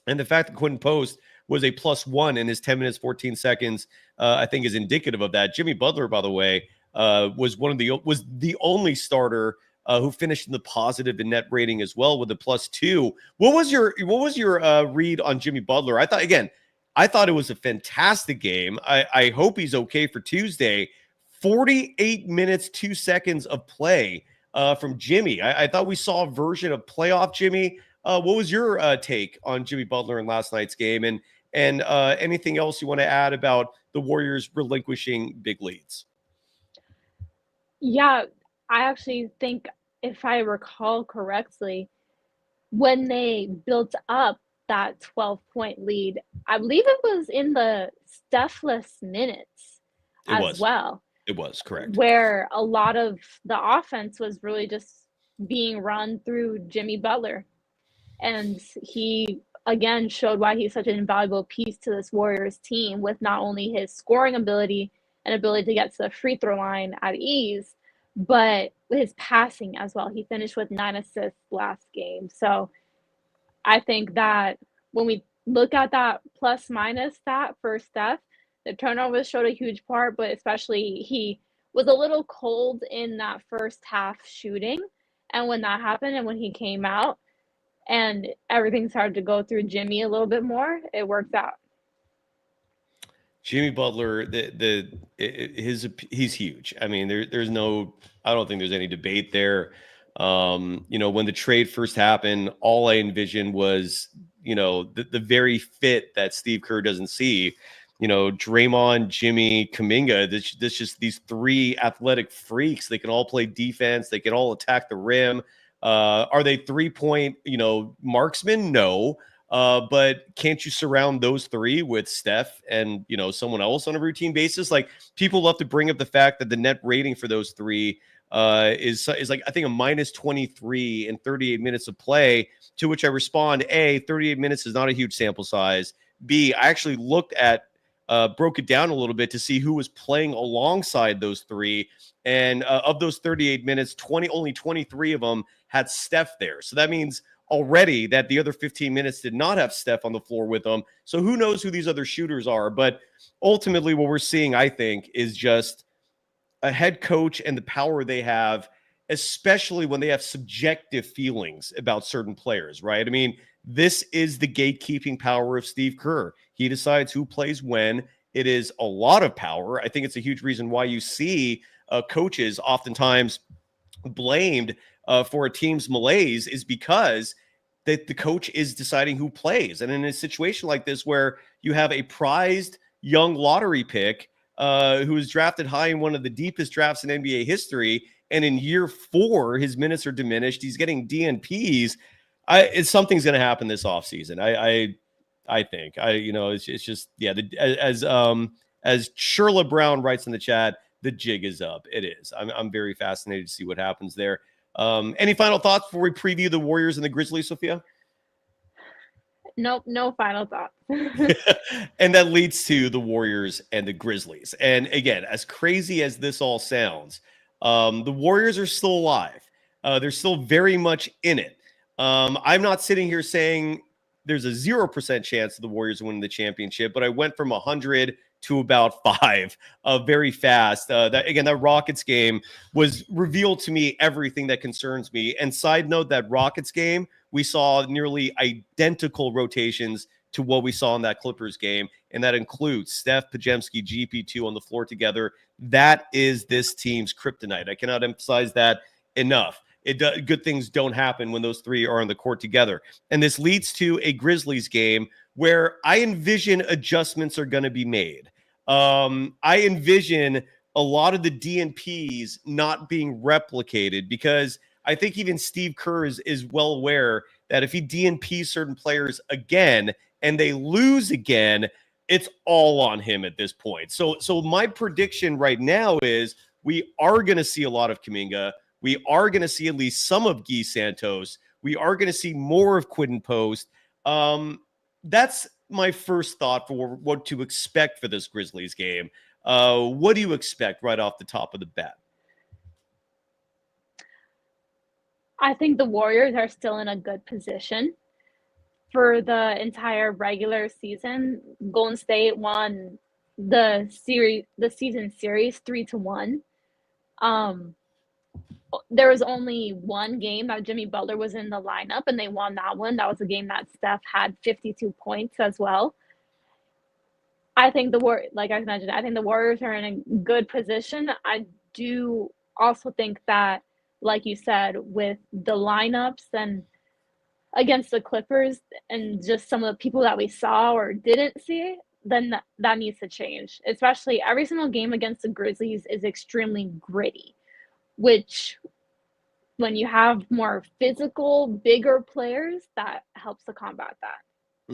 A: And the fact that Quentin Post was a +1 in his 10 minutes, 14 seconds, I think is indicative of that. Jimmy Butler, by the way, was the only starter who finished in the positive in net rating as well with a +2. What was your read on Jimmy Butler? I thought it was a fantastic game. I hope he's okay for Tuesday. 48 minutes, 2 seconds of play from Jimmy. I thought we saw a version of playoff Jimmy. What was your take on Jimmy Butler in last night's game? And anything else you want to add about the Warriors relinquishing big leads?
B: Yeah, I actually think, if I recall correctly, when they built up that 12-point lead, I believe it was in the Stephless minutes as well.
A: It was, correct.
B: Where a lot of the offense was really just being run through Jimmy Butler. And he, again, showed why he's such an invaluable piece to this Warriors team, with not only his scoring ability and ability to get to the free throw line at ease, but his passing as well. He finished with 9 assists last game. So I think that when we look at that plus minus stat for Steph, the turnovers showed a huge part, but especially he was a little cold in that first half shooting. And when that happened and when he came out and everything started to go through Jimmy a little bit more, it worked out.
A: Jimmy Butler, he's huge. I mean, I don't think there's any debate there. When the trade first happened, all I envisioned was, the very fit that Steve Kerr doesn't see. Draymond, Jimmy, Kaminga. This just these three athletic freaks. They can all play defense. They can all attack the rim. Are they 3-point, marksmen? No. But can't you surround those three with Steph and, someone else on a routine basis? Like, people love to bring up the fact that the net rating for those three is like, I think, a -23 in 38 minutes of play, to which I respond, A, 38 minutes is not a huge sample size. B, I actually looked at, broke it down a little bit to see who was playing alongside those three. And of those 38 minutes, only 23 of them had Steph there. So that means already that the other 15 minutes did not have Steph on the floor with them. So who knows who these other shooters are? But ultimately what we're seeing, I think, is just a head coach and the power they have, especially when they have subjective feelings about certain players, right? I mean, this is the gatekeeping power of Steve Kerr. He decides who plays when. It is a lot of power. I think it's a huge reason why you see coaches oftentimes blamed for a team's malaise, is because the coach is deciding who plays. And in a situation like this, where you have a prized young lottery pick who was drafted high in one of the deepest drafts in NBA history, and in year 4, his minutes are diminished, he's getting DNPs. Something's going to happen this offseason. I think. It's just, yeah. As Sherla Brown writes in the chat, the jig is up. It is. I'm very fascinated to see what happens there. Any final thoughts before we preview the Warriors and the Grizzlies, Sophia?
B: Nope, no final thoughts.
A: And that leads to the Warriors and the Grizzlies. And again, as crazy as this all sounds, the Warriors are still alive. They're still very much in it. I'm not sitting here saying there's a 0% chance of the Warriors winning the championship, but I went from 100 to about 5 very fast. That Rockets game was revealed to me everything that concerns me. And side note, that Rockets game, we saw nearly identical rotations to what we saw in that Clippers game, and that includes Steph, Pajemski, GP2 on the floor together. That is this team's kryptonite. I cannot emphasize that enough. Good things don't happen when those three are on the court together. And this leads to a Grizzlies game where I envision adjustments are going to be made. I envision a lot of the DNPs not being replicated, because I think even Steve Kerr is well aware that if he DNPs certain players again and they lose again, it's all on him at this point. So my prediction right now is we are going to see a lot of Kaminga. We are going to see at least some of Guy Santos. We are going to see more of Quidden Post. That's my first thought for what to expect for this Grizzlies game. What do you expect right off the top of the bat?
B: I think the Warriors are still in a good position. For the entire regular season, Golden State won the season series 3-1. There was only one game that Jimmy Butler was in the lineup, and they won that one. That was a game that Steph had 52 points as well. I think like I mentioned, I think the Warriors are in a good position. I do also think that, like you said, with the lineups and against the Clippers and just some of the people that we saw or didn't see, then that needs to change. Especially every single game against the Grizzlies is extremely gritty, which when you have more physical, bigger players, that helps to combat that.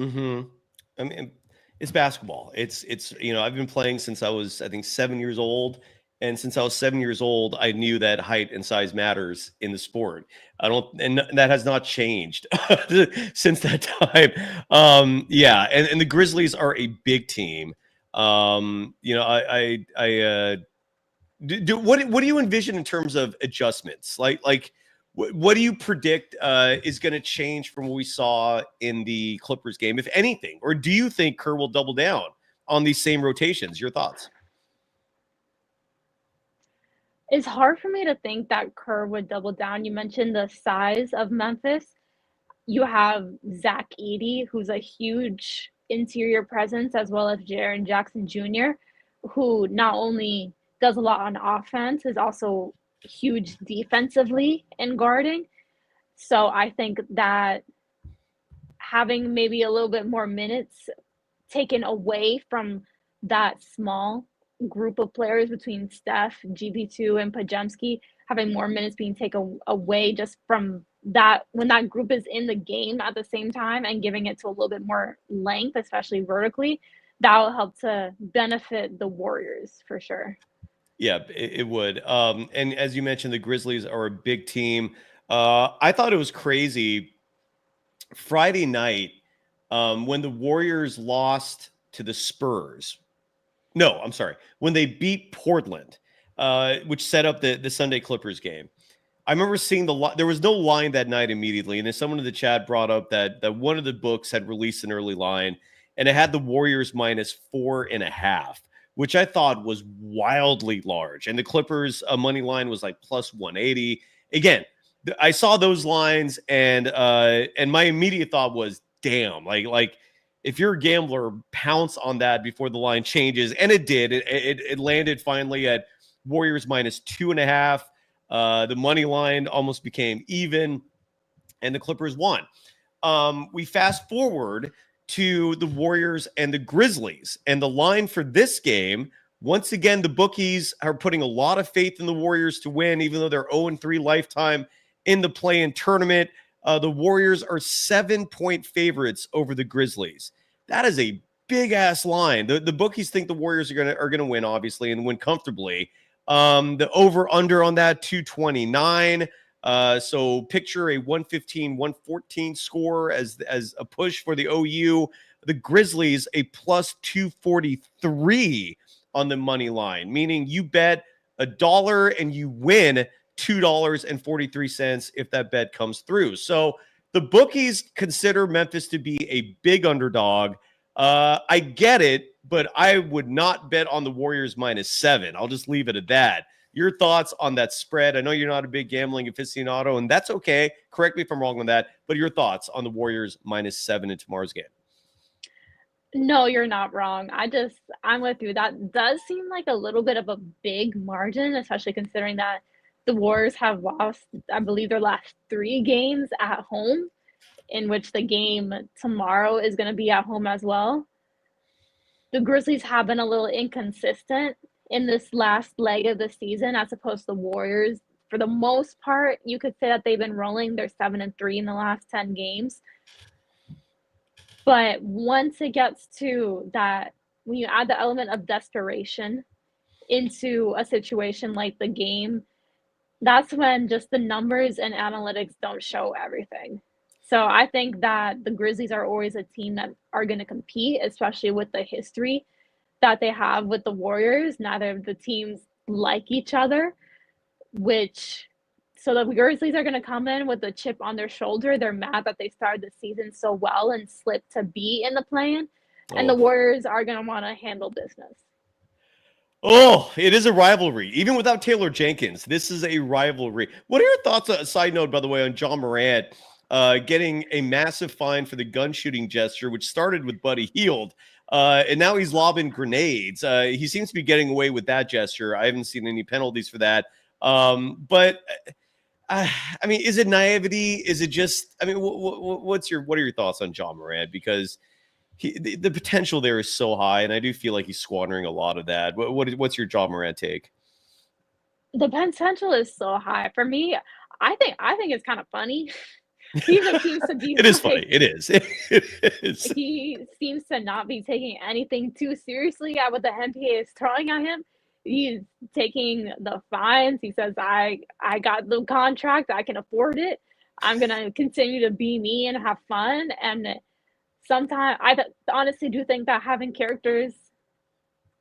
A: Mm-hmm. I mean, it's basketball. It's I've been playing since I was, I think, 7 years old. And since I was 7 years old, I knew that height and size matters in the sport. And that has not changed since that time. And the Grizzlies are a big team. What do you envision in terms of adjustments? Like what do you predict is going to change from what we saw in the Clippers game, if anything? Or do you think Kerr will double down on these same rotations? Your thoughts?
B: It's hard for me to think that Kerr would double down. You mentioned the size of Memphis. You have Zach Edey, who's a huge interior presence, as well as Jaren Jackson Jr., who not only does a lot on offense, is also huge defensively in guarding. So I think that having maybe a little bit more minutes taken away from that small group of players between Steph, GB2, and Pajemski having more minutes being taken away just from that when that group is in the game at the same time and giving it to a little bit more length, especially vertically, that will help to benefit the Warriors for sure.
A: Yeah, it would. And as you mentioned, the Grizzlies are a big team. I thought it was crazy Friday night when the Warriors lost to the Spurs. No, I'm sorry. When they beat Portland, which set up the Sunday Clippers game. I remember seeing there was no line that night immediately. And then someone in the chat brought up that one of the books had released an early line and it had the Warriors -4.5, which I thought was wildly large. And the Clippers money line was like +180. Again, I saw those lines and my immediate thought was, damn, like if you're a gambler, pounce on that before the line changes. And it did. It landed finally at Warriors -2.5. The money line almost became even, and the Clippers won. We fast forward to the Warriors and the Grizzlies, and the line for this game, once again, the bookies are putting a lot of faith in the Warriors to win, even though they're 0-3 lifetime in the play-in tournament. The Warriors are 7-point favorites over the Grizzlies. That is a big-ass line. The bookies think the Warriors are gonna win, obviously, and win comfortably. The over-under on that, 229. So picture a 115-114 score as a push for the OU. The Grizzlies, a +243 on the money line, meaning you bet $1 and you win $2.43 if that bet comes through. So the bookies consider Memphis to be a big underdog. I get it, but I would not bet on the Warriors -7. I'll just leave it at that. Your thoughts on that spread? I know you're not a big gambling aficionado, and that's okay. Correct me if I'm wrong on that, but your thoughts on the Warriors -7 in tomorrow's game?
B: No, you're not wrong. I'm with you. That does seem like a little bit of a big margin, especially considering that the Warriors have lost, I believe, their last 3 games at home, in which the game tomorrow is going to be at home as well. The Grizzlies have been a little inconsistent in this last leg of the season, as opposed to the Warriors. For the most part, you could say that they've been rolling. They're 7-3 in the last 10 games. But once it gets to that, when you add the element of desperation into a situation like the game, that's when just the numbers and analytics don't show everything. So I think that the Grizzlies are always a team that are going to compete, especially with the history that they have with the Warriors. Neither of the teams like each other, so the Grizzlies are going to come in with a chip on their shoulder. They're mad that they started the season so well and slipped to be in the play-in, and the Warriors are going to want to handle business.
A: Oh, it is a rivalry. Even without Taylor Jenkins, this is a rivalry. What are your thoughts, a side note, by the way, on John Morant getting a massive fine for the gun shooting gesture, which started with Buddy Hield, and now he's lobbing grenades. He seems to be getting away with that gesture. I haven't seen any penalties for that. But I mean, is it naivety? Is it just, I mean, what are your thoughts on John Morant? Because the potential there is so high, and I do feel like he's squandering a lot of that. What's your John Morant take?
B: The potential is so high. For me, I think it's kind of funny. He seems to be
A: it is funny. It is. It is.
B: He seems to not be taking anything too seriously at what the NBA is throwing at him. He's taking the fines. He says, I got the contract. I can afford it. I'm going to continue to be me and have fun. And sometimes I honestly do think that having characters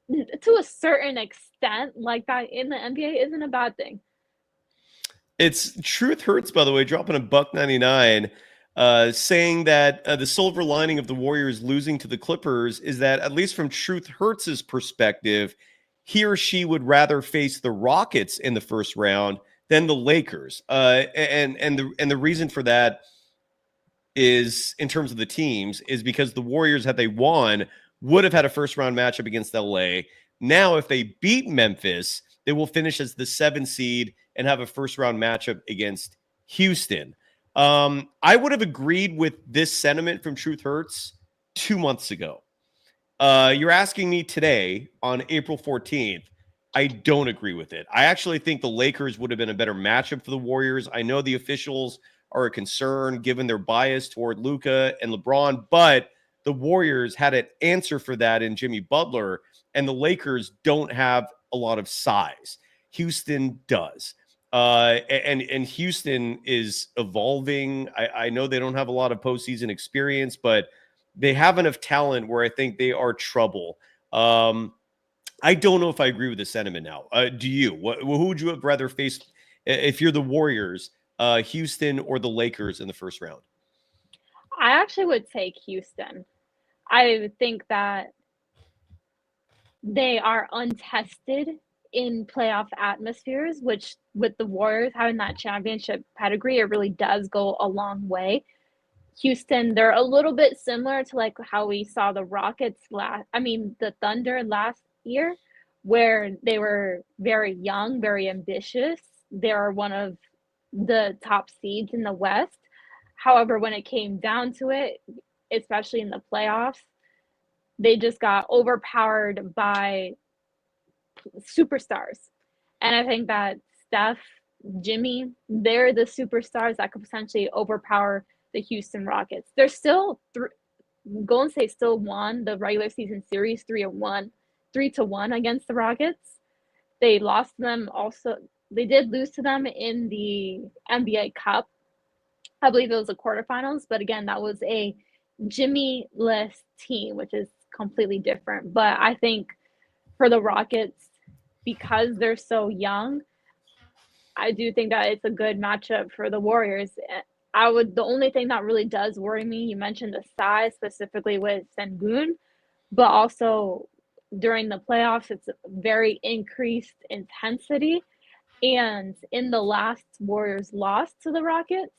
B: to a certain extent like that in the NBA isn't a bad thing.
A: It's Truth Hurts, by the way, dropping $1.99, saying that the silver lining of the Warriors losing to the Clippers is that, at least from Truth Hurts' perspective, he or she would rather face the Rockets in the first round than the Lakers. And the reason for that is, in terms of the teams, is because the Warriors, had they won, would have had a first round matchup against LA. Now, if they beat Memphis, they will finish as the 7 seed and have a first round matchup against Houston. I would have agreed with this sentiment from Truth Hurts 2 months ago. You're asking me today on April 14th. I don't agree with it. I actually think the Lakers would have been a better matchup for the Warriors. I know the officials are a concern given their bias toward Luka and LeBron, but the Warriors had an answer for that in Jimmy Butler, and the Lakers don't have a lot of size. Houston does. And Houston is evolving. I know they don't have a lot of postseason experience, but they have enough talent where I think they are trouble. I don't know if I agree with the sentiment now. Do you? Who would you have rather faced if you're the Warriors, Houston or the Lakers in the first round?
B: I actually would take Houston. I think that they are untested in playoff atmospheres, which with the Warriors having that championship pedigree, it really does go a long way. Houston, they're a little bit similar to like how we saw the the Thunder last year, where they were very young, very ambitious. They are one of the top seeds in the West. However, when it came down to it, especially in the playoffs, they just got overpowered by superstars. And I think that Steph, Jimmy, they're the superstars that could potentially overpower the Houston Rockets. They're still Golden State still won the regular season series 3-1 against the Rockets. They lost to them also. They did lose to them in the NBA Cup. I believe it was the quarterfinals, but again, that was a Jimmy-less team, which is completely different. But I think for the Rockets, because they're so young, I do think that it's a good matchup for the Warriors. The only thing that really does worry me, you mentioned the size specifically with Sengun, but also during the playoffs, it's very increased intensity. And in the last Warriors loss to the Rockets,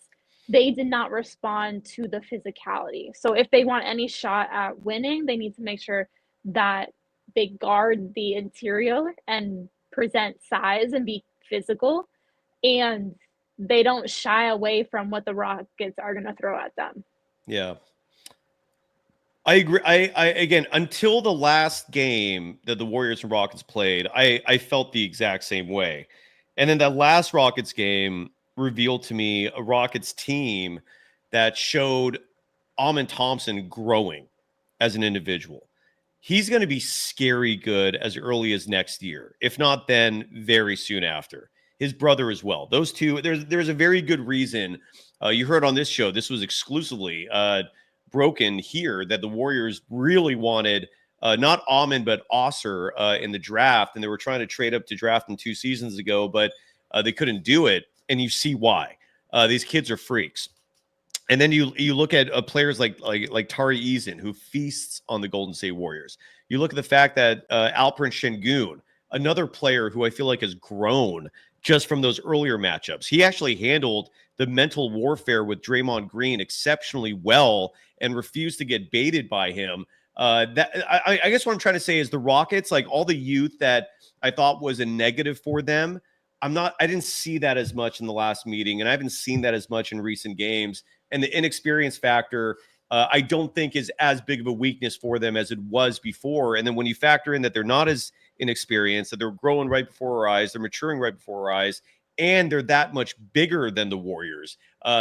B: they did not respond to the physicality. So if they want any shot at winning, they need to make sure that they guard the interior and present size and be physical. And they don't shy away from what the Rockets are going to throw at them.
A: Yeah. I agree. I again, until the last game that the Warriors and Rockets played, I felt the exact same way. And then that last Rockets game revealed to me a Rockets team that showed Amen Thompson growing as an individual. He's going to be scary good as early as next year, if not then very soon after. His brother as well. Those two, there's a very good reason. You heard on this show, this was exclusively broken here, that the Warriors really wanted not Amen, but Osser in the draft. And they were trying to trade up to draft him 2 seasons ago, but they couldn't do it. And you see why. These kids are freaks. And then you look at players like Tari Eason, who feasts on the Golden State Warriors. You look at the fact that Alperen Şengün, another player who I feel like has grown just from those earlier matchups. He actually handled the mental warfare with Draymond Green exceptionally well and refused to get baited by him. I guess what I'm trying to say is the Rockets, like all the youth that I thought was a negative for them, I didn't see that as much in the last meeting, and I haven't seen that as much in recent games. And the inexperience factor, I don't think is as big of a weakness for them as it was before. And then when you factor in that they're not as inexperienced, that they're growing right before our eyes, they're maturing right before our eyes, and they're that much bigger than the Warriors.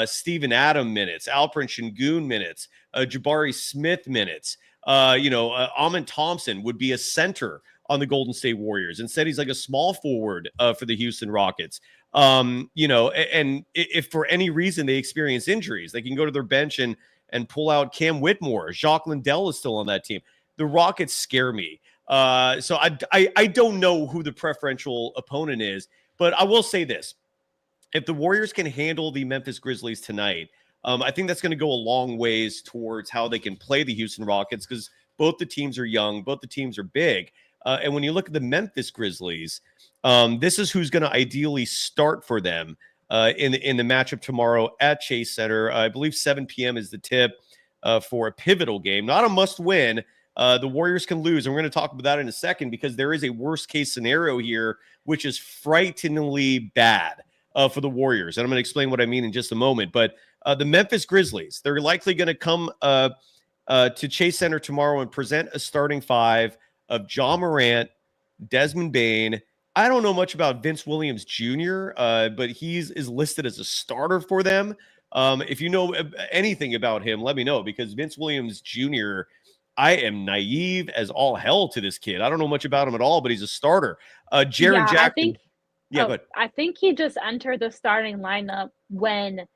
A: Steven Adams minutes, Alperen Şengün minutes, Jabari Smith minutes. Amen Thompson would be a center on the Golden State Warriors. Instead, he's like a small forward for the Houston Rockets. And if for any reason they experience injuries, they can go to their bench and pull out Cam Whitmore. Jacques Lindell is still on that team. The Rockets scare me. So I don't know who the preferential opponent is, but I will say this. If the Warriors can handle the Memphis Grizzlies tonight, I think that's going to go a long ways towards how they can play the Houston Rockets, because both the teams are young, both the teams are big. And when you look at the Memphis Grizzlies, this is who's going to ideally start for them in the matchup tomorrow at Chase Center. I believe 7 p.m. is the tip for a pivotal game, not a must-win. The Warriors can lose, and we're going to talk about that in a second, because there is a worst-case scenario here, which is frighteningly bad for the Warriors. And I'm going to explain what I mean in just a moment. But the Memphis Grizzlies, they're likely going to come to Chase Center tomorrow and present a starting five of John Morant, Desmond Bane. I don't know much about Vince Williams Jr., but is listed as a starter for them. If you know anything about him, let me know, because Vince Williams Jr., I am naive as all hell to this kid. I don't know much about him at all, but he's a starter. Jaren Jackson.
B: I think he just entered the starting lineup when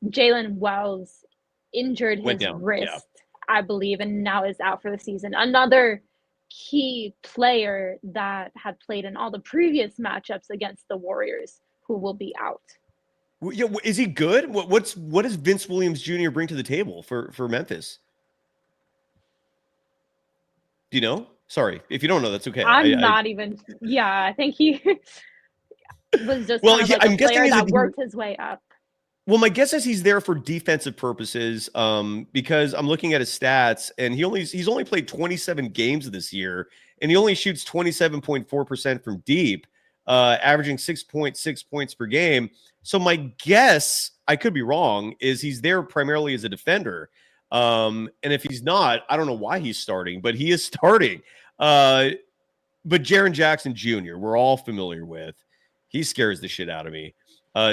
B: Jalen Wells injured his wrist, I believe, and now is out for the season. Another key player that had played in all the previous matchups against the Warriors, who will be out.
A: Yeah, is he good? What does Vince Williams Jr. bring to the table for Memphis? Do you know? Sorry, if you don't know, that's okay.
B: I think he was just
A: I'm
B: player that worked his way up.
A: Well, my guess is he's there for defensive purposes, because I'm looking at his stats, and he's only played 27 games this year, and he only shoots 27.4% from deep, averaging 6.6 points per game. So my guess, I could be wrong, is he's there primarily as a defender. And if he's not, I don't know why he's starting, but he is starting. But Jaren Jackson Jr., we're all familiar with. He scares the shit out of me.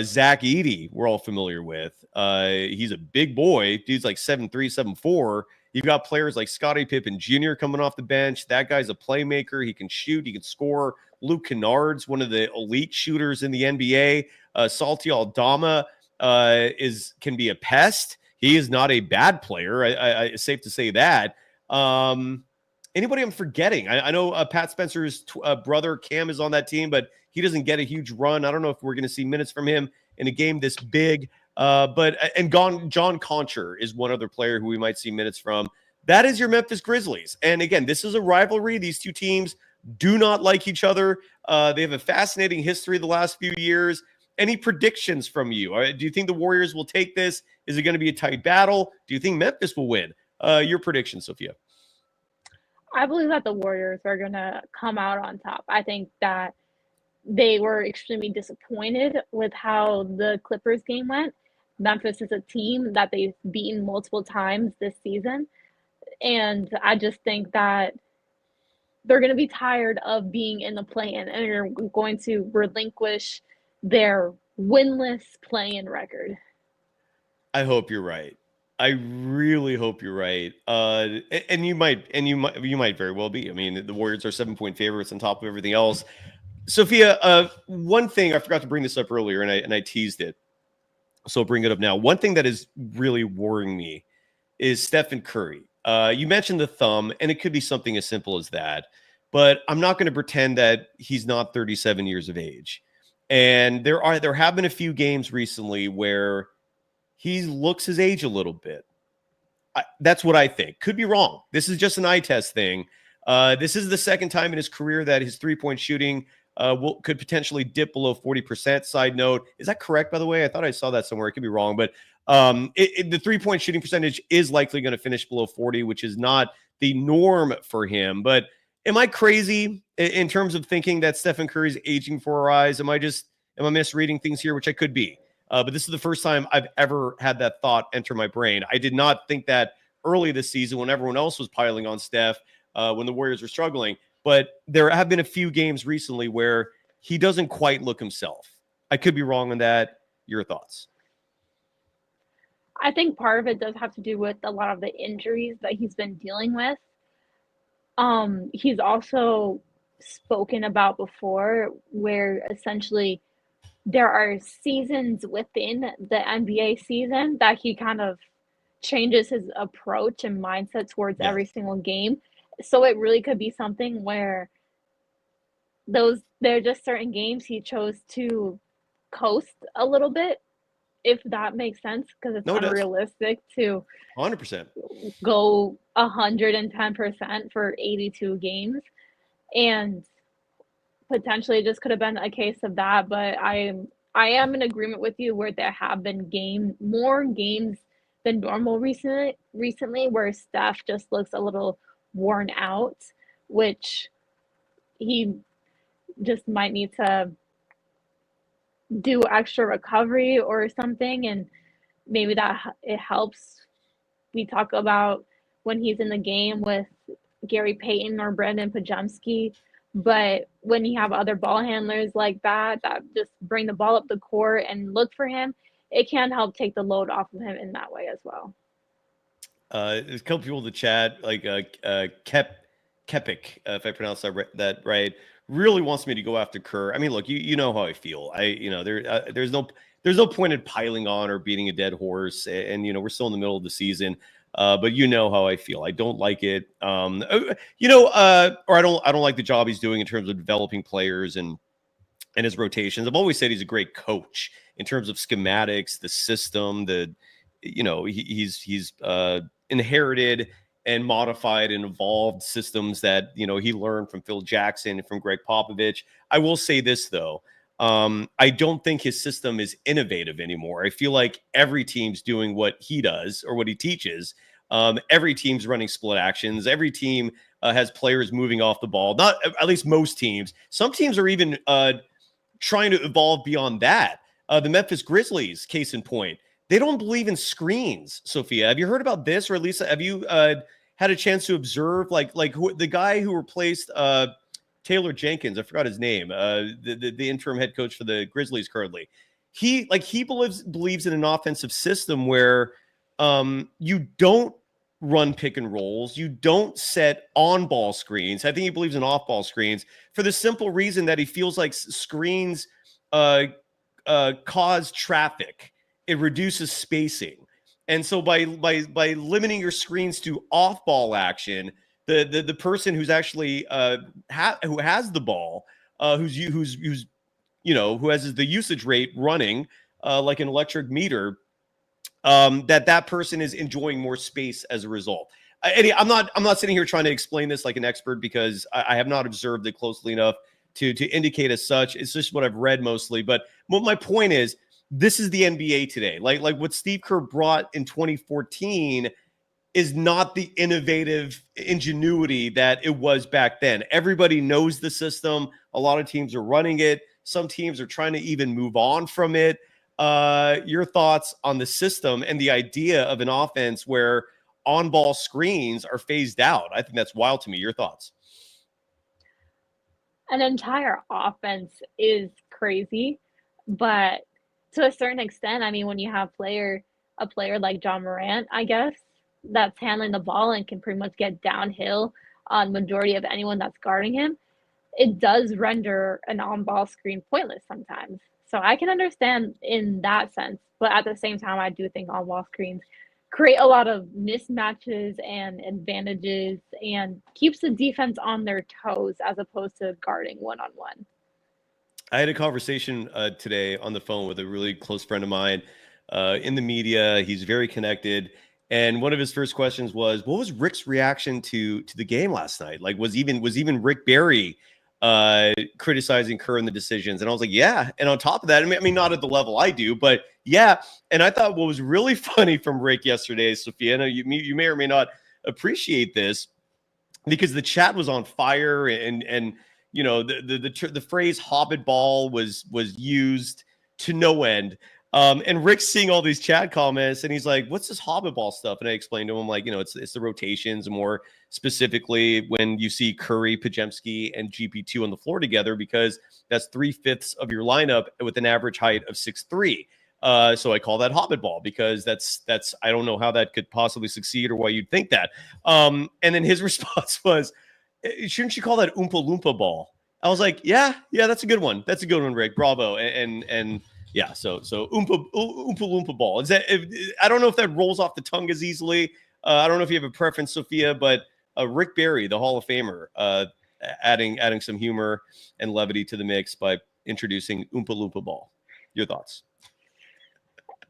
A: Zach Edey, we're all familiar with. He's a big boy. Dude's like 7'3", 7'4". You've got players like Scottie Pippen Jr. coming off the bench. That guy's a playmaker. He can shoot. He can score. Luke Kennard's one of the elite shooters in the NBA. Salty Aldama can be a pest. He is not a bad player. It's safe to say that. Anybody I'm forgetting? I know Pat Spencer's brother Cam is on that team, but he doesn't get a huge run. I don't know if we're going to see minutes from him in a game this big. John Concher is one other player who we might see minutes from. That is your Memphis Grizzlies. And again, this is a rivalry. These two teams do not like each other. They have a fascinating history the last few years. Any predictions from you? Do you think the Warriors will take this? Is it going to be a tight battle? Do you think Memphis will win? Your prediction, Sophia.
B: I believe that the Warriors are going to come out on top. I think that they were extremely disappointed with how the Clippers game went. Memphis is a team that they've beaten multiple times this season. And I just think that they're going to be tired of being in the play-in, and they're going to relinquish their winless play-in record.
A: I hope you're right. I really hope you're right. And you might very well be. I mean, the Warriors are 7-point favorites on top of everything else. Sophia, one thing I forgot to bring this up earlier, and I teased it, so I'll bring it up now. One thing that is really worrying me is Stephen Curry. You mentioned the thumb, and it could be something as simple as that, but I'm not going to pretend that he's not 37 years of age. And there have been a few games recently where he looks his age a little bit. That's what I think. Could be wrong. This is just an eye test thing. This is the second time in his career that his three-point shooting could potentially dip below 40%. Side note, is that correct, by the way? I thought I saw that somewhere. It could be wrong, but the three-point shooting percentage is likely going to finish below 40, which is not the norm for him. But am I crazy in terms of thinking that Stephen Curry's aging for our eyes? Am I misreading things here, which I could be? But this is the first time I've ever had that thought enter my brain. I did not think that early this season when everyone else was piling on Steph, when the Warriors were struggling. But there have been a few games recently where he doesn't quite look himself. I could be wrong on that. Your thoughts?
B: I think part of it does have to do with a lot of the injuries that he's been dealing with. He's also spoken about before where essentially there are seasons within the NBA season that he kind of changes his approach and mindset towards every single game. So it really could be something where there are just certain games he chose to coast a little bit, if that makes sense, because it's unrealistic to
A: 100%
B: go 110% for 82 games. And potentially it just could have been a case of that, but I am in agreement with you where there have been more games than normal recently where Steph just looks a little worn out, which he just might need to do extra recovery or something, and maybe that it helps. We talk about when he's in the game with Gary Payton or Brandon Pajemski. But when you have other ball handlers like that just bring the ball up the court and look for him, it can help take the load off of him in that way as well.
A: There's a couple people in the chat, like Kepik, if I pronounce that right, really wants me to go after Kerr. I mean, look, you know how I feel. There's no point in piling on or beating a dead horse, and we're still in the middle of the season. But you know how I feel. I don't like it. Or I don't like the job he's doing in terms of developing players and his rotations. I've always said he's a great coach in terms of schematics, the system, he's inherited and modified and evolved systems that he learned from Phil Jackson and from Greg Popovich. I will say this though. I don't think his system is innovative anymore. I feel like every team's doing what he does or what he teaches. Every team's running split actions. Every team has players moving off the ball. Not at least most teams. Some teams are even trying to evolve beyond that. The Memphis Grizzlies, case in point, they don't believe in screens. Sophia, have you heard about this, or at least have you had a chance to observe the guy who replaced Taylor Jenkins? I forgot his name. The interim head coach for the Grizzlies currently. He believes in an offensive system where you don't run pick and rolls. You don't set on-ball screens. I think he believes in off-ball screens for the simple reason that he feels like screens cause traffic. It reduces spacing. And so by limiting your screens to off-ball action, the person who's actually who has the ball, who has the usage rate running like an electric meter, that person is enjoying more space as a result. Eddie, I'm not sitting here trying to explain this like an expert because I have not observed it closely enough to indicate as such. It's just what I've read mostly. But what my point is, this is the NBA today. Like what Steve Kerr brought in 2014 is not the innovative ingenuity that it was back then. Everybody knows the system. A lot of teams are running it. Some teams are trying to even move on from it. Your thoughts on the system and the idea of an offense where on-ball screens are phased out? I think that's wild to me. Your thoughts?
B: An entire offense is crazy, but to a certain extent, I mean, when you have a player like John Morant, I guess, that's handling the ball and can pretty much get downhill on majority of anyone that's guarding him, it does render an on-ball screen pointless sometimes. So I can understand in that sense, but at the same time, I do think on-ball screens create a lot of mismatches and advantages and keeps the defense on their toes as opposed to guarding one-on-one.
A: I had a conversation today on the phone with a really close friend of mine in the media. He's very connected. And one of his first questions was, what was Rick's reaction to the game last night? Like, was even Rick Barry criticizing Kerr and the decisions? And I was like, yeah. And on top of that, I mean, not at the level I do, but yeah. And I thought what was really funny from Rick yesterday, Sophia, and you may or may not appreciate this because the chat was on fire and the phrase Hobbit ball was used to no end. And Rick's seeing all these chat comments and he's like, what's this Hobbit ball stuff? And I explained to him, like, it's the rotations, more specifically when you see Curry, Pajemski, and GP2 on the floor together, because that's 3/5 of your lineup with an average height of 6'3". So I call that Hobbit ball because that's I don't know how that could possibly succeed or why you'd think that. And then his response was, shouldn't you call that Oompa Loompa ball? I was like, yeah, that's a good one. That's a good one, Rick. Bravo. And yeah, so Oompa Loompa ball. Is that? I don't know if that rolls off the tongue as easily. I don't know if you have a preference, Sophia, but Rick Barry, the Hall of Famer, adding some humor and levity to the mix by introducing Oompa Loompa ball. Your thoughts?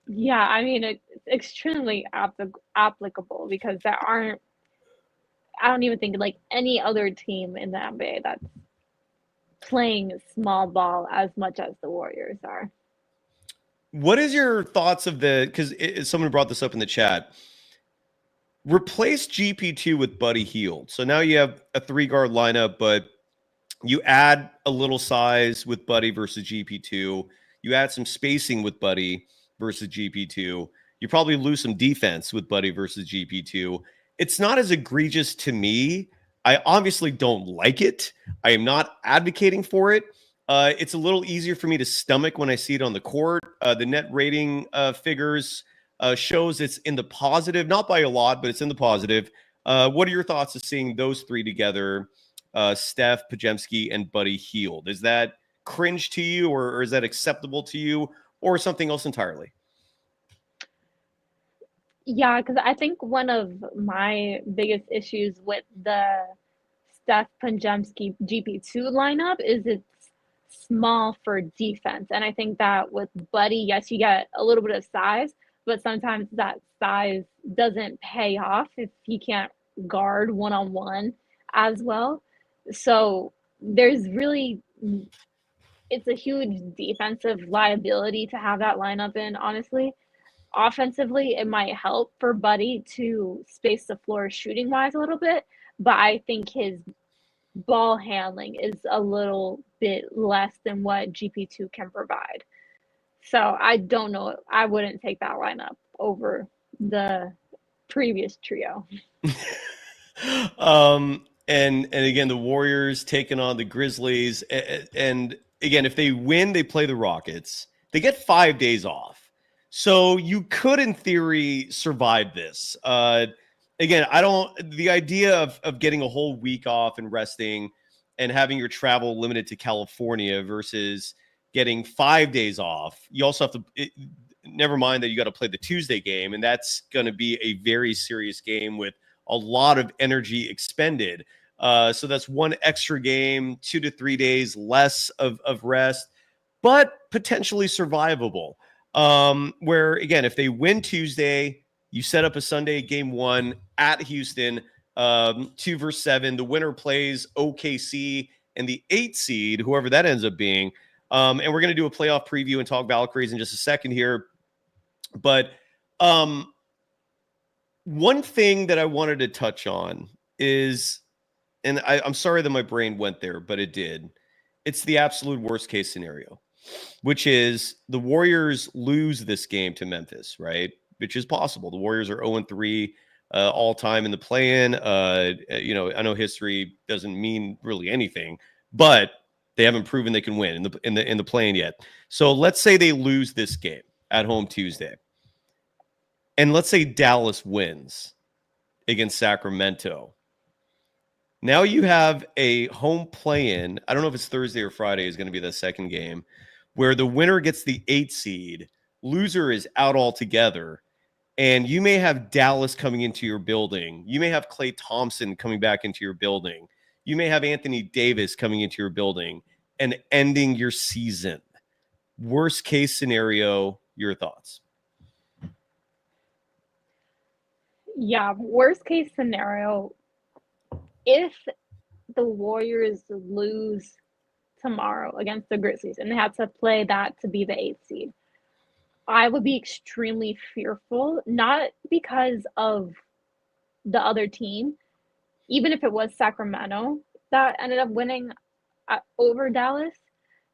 B: Yeah, I mean, it's extremely applicable because I don't even think like any other team in the NBA that's playing small ball as much as the Warriors are.
A: What is your thoughts of because someone brought this up in the chat, replace GP2 with Buddy Hield. So now you have a 3-guard lineup, but you add a little size with Buddy versus GP2. You add some spacing with Buddy versus GP2. You probably lose some defense with Buddy versus GP2. It's not as egregious to me. I obviously don't like it. I am not advocating for it. It's a little easier for me to stomach when I see it on the court. The net rating figures shows it's in the positive, not by a lot, but it's in the positive. What are your thoughts of seeing those three together, Steph, Pajemski, and Buddy Hield? Is that cringe to you, or is that acceptable to you, or something else entirely?
B: Yeah, because I think one of my biggest issues with the Steph Pajemski GP2 lineup is it's small for defense. And I think that with Buddy, yes, you get a little bit of size, but sometimes that size doesn't pay off if he can't guard one-on-one as well. So there's really, it's a huge defensive liability to have that lineup in, honestly. Offensively, it might help for Buddy to space the floor shooting wise a little bit, but I think his ball handling is a little bit less than what GP2 can provide. So I don't know. I wouldn't take that lineup over the previous trio.
A: And again, the Warriors taking on the Grizzlies. And again, if they win, they play the Rockets. They get 5 days off. So you could, in theory, survive this. Again, the idea of getting a whole week off and resting and having your travel limited to California versus getting 5 days off. You also have to, never mind that you got to play the Tuesday game, and that's going to be a very serious game with a lot of energy expended. So that's one extra game, 2 to 3 days less of rest, but potentially survivable. Where, again, if they win Tuesday, you set up a Sunday game 1 at Houston, 2 versus 7. The winner plays OKC and the 8 seed, whoever that ends up being. And we're going to do a playoff preview and talk Valkyries in just a second here. But one thing that I wanted to touch on is, and I'm sorry that my brain went there, but it did. It's the absolute worst case scenario, which is the Warriors lose this game to Memphis, right? Which is possible. The Warriors are 0-3 all time in the play-in. I know history doesn't mean really anything, but they haven't proven they can win in the play-in yet. So let's say they lose this game at home Tuesday, and let's say Dallas wins against Sacramento. Now you have a home play-in. I don't know if it's Thursday or Friday is going to be the second game, where the winner gets the 8 seed, loser is out altogether, and you may have Dallas coming into your building. You may have Klay Thompson coming back into your building. You may have Anthony Davis coming into your building and ending your season. Worst case scenario, your thoughts?
B: Yeah, worst case scenario, if the Warriors lose tomorrow against the Grizzlies and they had to play that to be the 8th seed, I would be extremely fearful, not because of the other team, even if it was Sacramento that ended up winning over Dallas,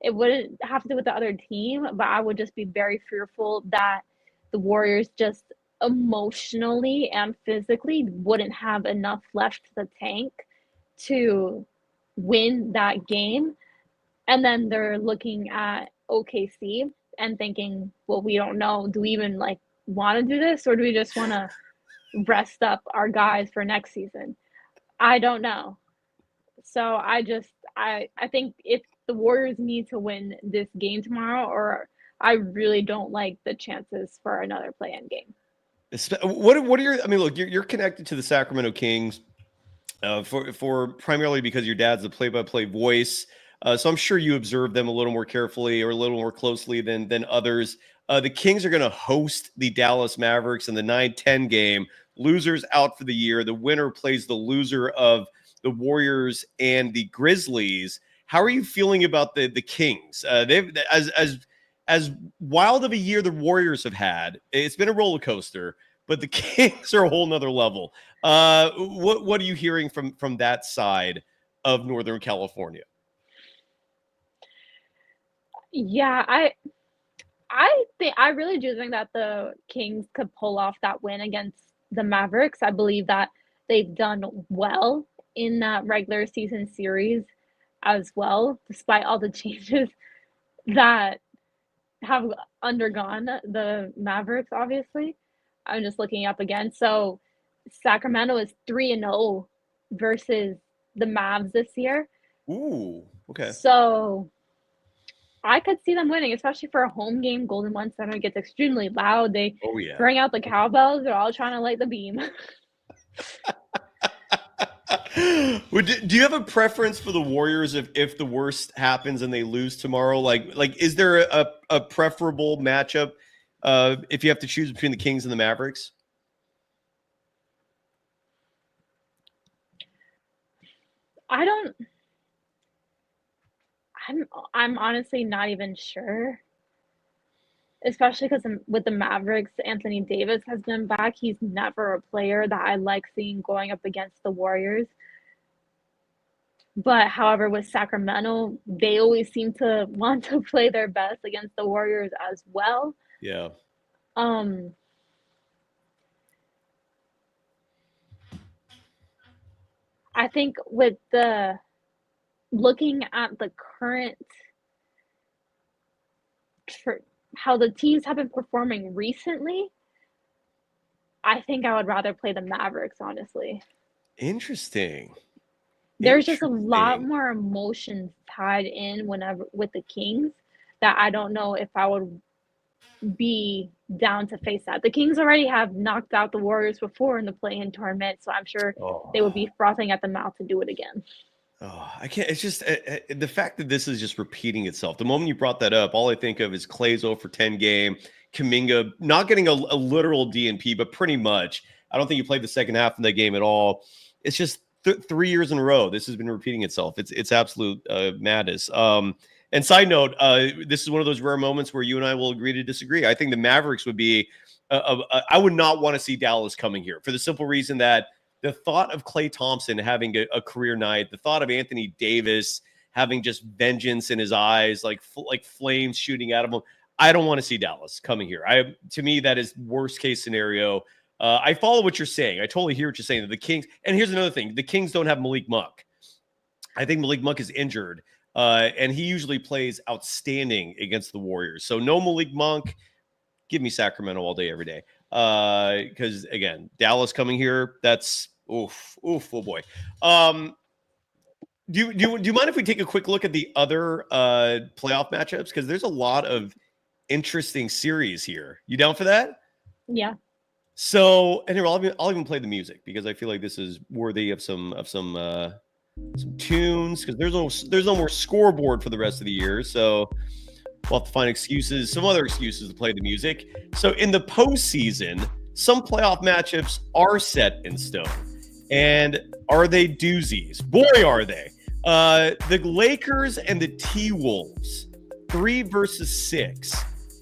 B: it wouldn't have to do with the other team, but I would just be very fearful that the Warriors just emotionally and physically wouldn't have enough left to the tank to win that game. And then they're looking at OKC and thinking, well, we don't know. Do we even want to do this, or do we just want to rest up our guys for next season? I don't know. So I think if the Warriors need to win this game tomorrow, or I really don't like the chances for another play-in game.
A: What are your? I mean, look, you're connected to the Sacramento Kings for primarily because your dad's the play-by-play voice. So I'm sure you observe them a little more carefully or a little more closely than others. The Kings are going to host the Dallas Mavericks in the 9-10 game. Losers out for the year. The winner plays the loser of the Warriors and the Grizzlies. How are you feeling about the Kings? They've as wild of a year the Warriors have had. It's been a roller coaster, but the Kings are a whole nother level. What are you hearing from that side of Northern California?
B: Yeah, I really do think that the Kings could pull off that win against the Mavericks. I believe that they've done well in that regular season series as well, despite all the changes that have undergone the Mavericks, obviously. I'm just looking up again. So Sacramento is 3-0 versus the Mavs this year.
A: Ooh, okay.
B: So I could see them winning, especially for a home game. Golden One Center gets extremely loud. They bring out the cowbells. They're all trying to light the beam.
A: Do you have a preference for the Warriors if the worst happens and they lose tomorrow? Like is there a preferable matchup if you have to choose between the Kings and the Mavericks?
B: I'm honestly not even sure. Especially because with the Mavericks, Anthony Davis has been back. He's never a player that I like seeing going up against the Warriors. But however, with Sacramento, they always seem to want to play their best against the Warriors as well.
A: Yeah.
B: I think with looking at the current how the teams have been performing recently, I think I would rather play the Mavericks, honestly.
A: Interesting.
B: There's just a lot more emotions tied in with the Kings that I don't know if I would be down to face that. The Kings already have knocked out the Warriors before in the play-in tournament, so I'm sure they would be frothing at the mouth to do it again.
A: Oh, I can't. It's just the fact that this is just repeating itself. The moment you brought that up, all I think of is Clay's 0 for 10 game, Kaminga not getting a literal DNP, but pretty much. I don't think he played the second half of that game at all. It's just 3 years in a row. This has been repeating itself. It's absolute madness. And side note, this is one of those rare moments where you and I will agree to disagree. I think the Mavericks would be. I would not want to see Dallas coming here for the simple reason that. The thought of Klay Thompson having a career night, the thought of Anthony Davis having just vengeance in his eyes, like flames shooting out of him. I don't want to see Dallas coming here. To me, that is worst case scenario. I follow what you're saying. I totally hear what you're saying. The Kings, and here's another thing: the Kings don't have Malik Monk. I think Malik Monk is injured, and he usually plays outstanding against the Warriors. So no Malik Monk. Give me Sacramento all day, every day. Because again, Dallas coming here, that's oh boy. Do you mind if we take a quick look at the other playoff matchups? Because there's a lot of interesting series here. You down for that?
B: Yeah.
A: So, and here I'll even play the music because I feel like this is worthy of some tunes because there's no more scoreboard for the rest of the year. So we'll have to find some other excuses to play the music. So in the postseason, some playoff matchups are set in stone. And are they doozies? Boy, are they. The Lakers and the T-Wolves, 3 versus 6.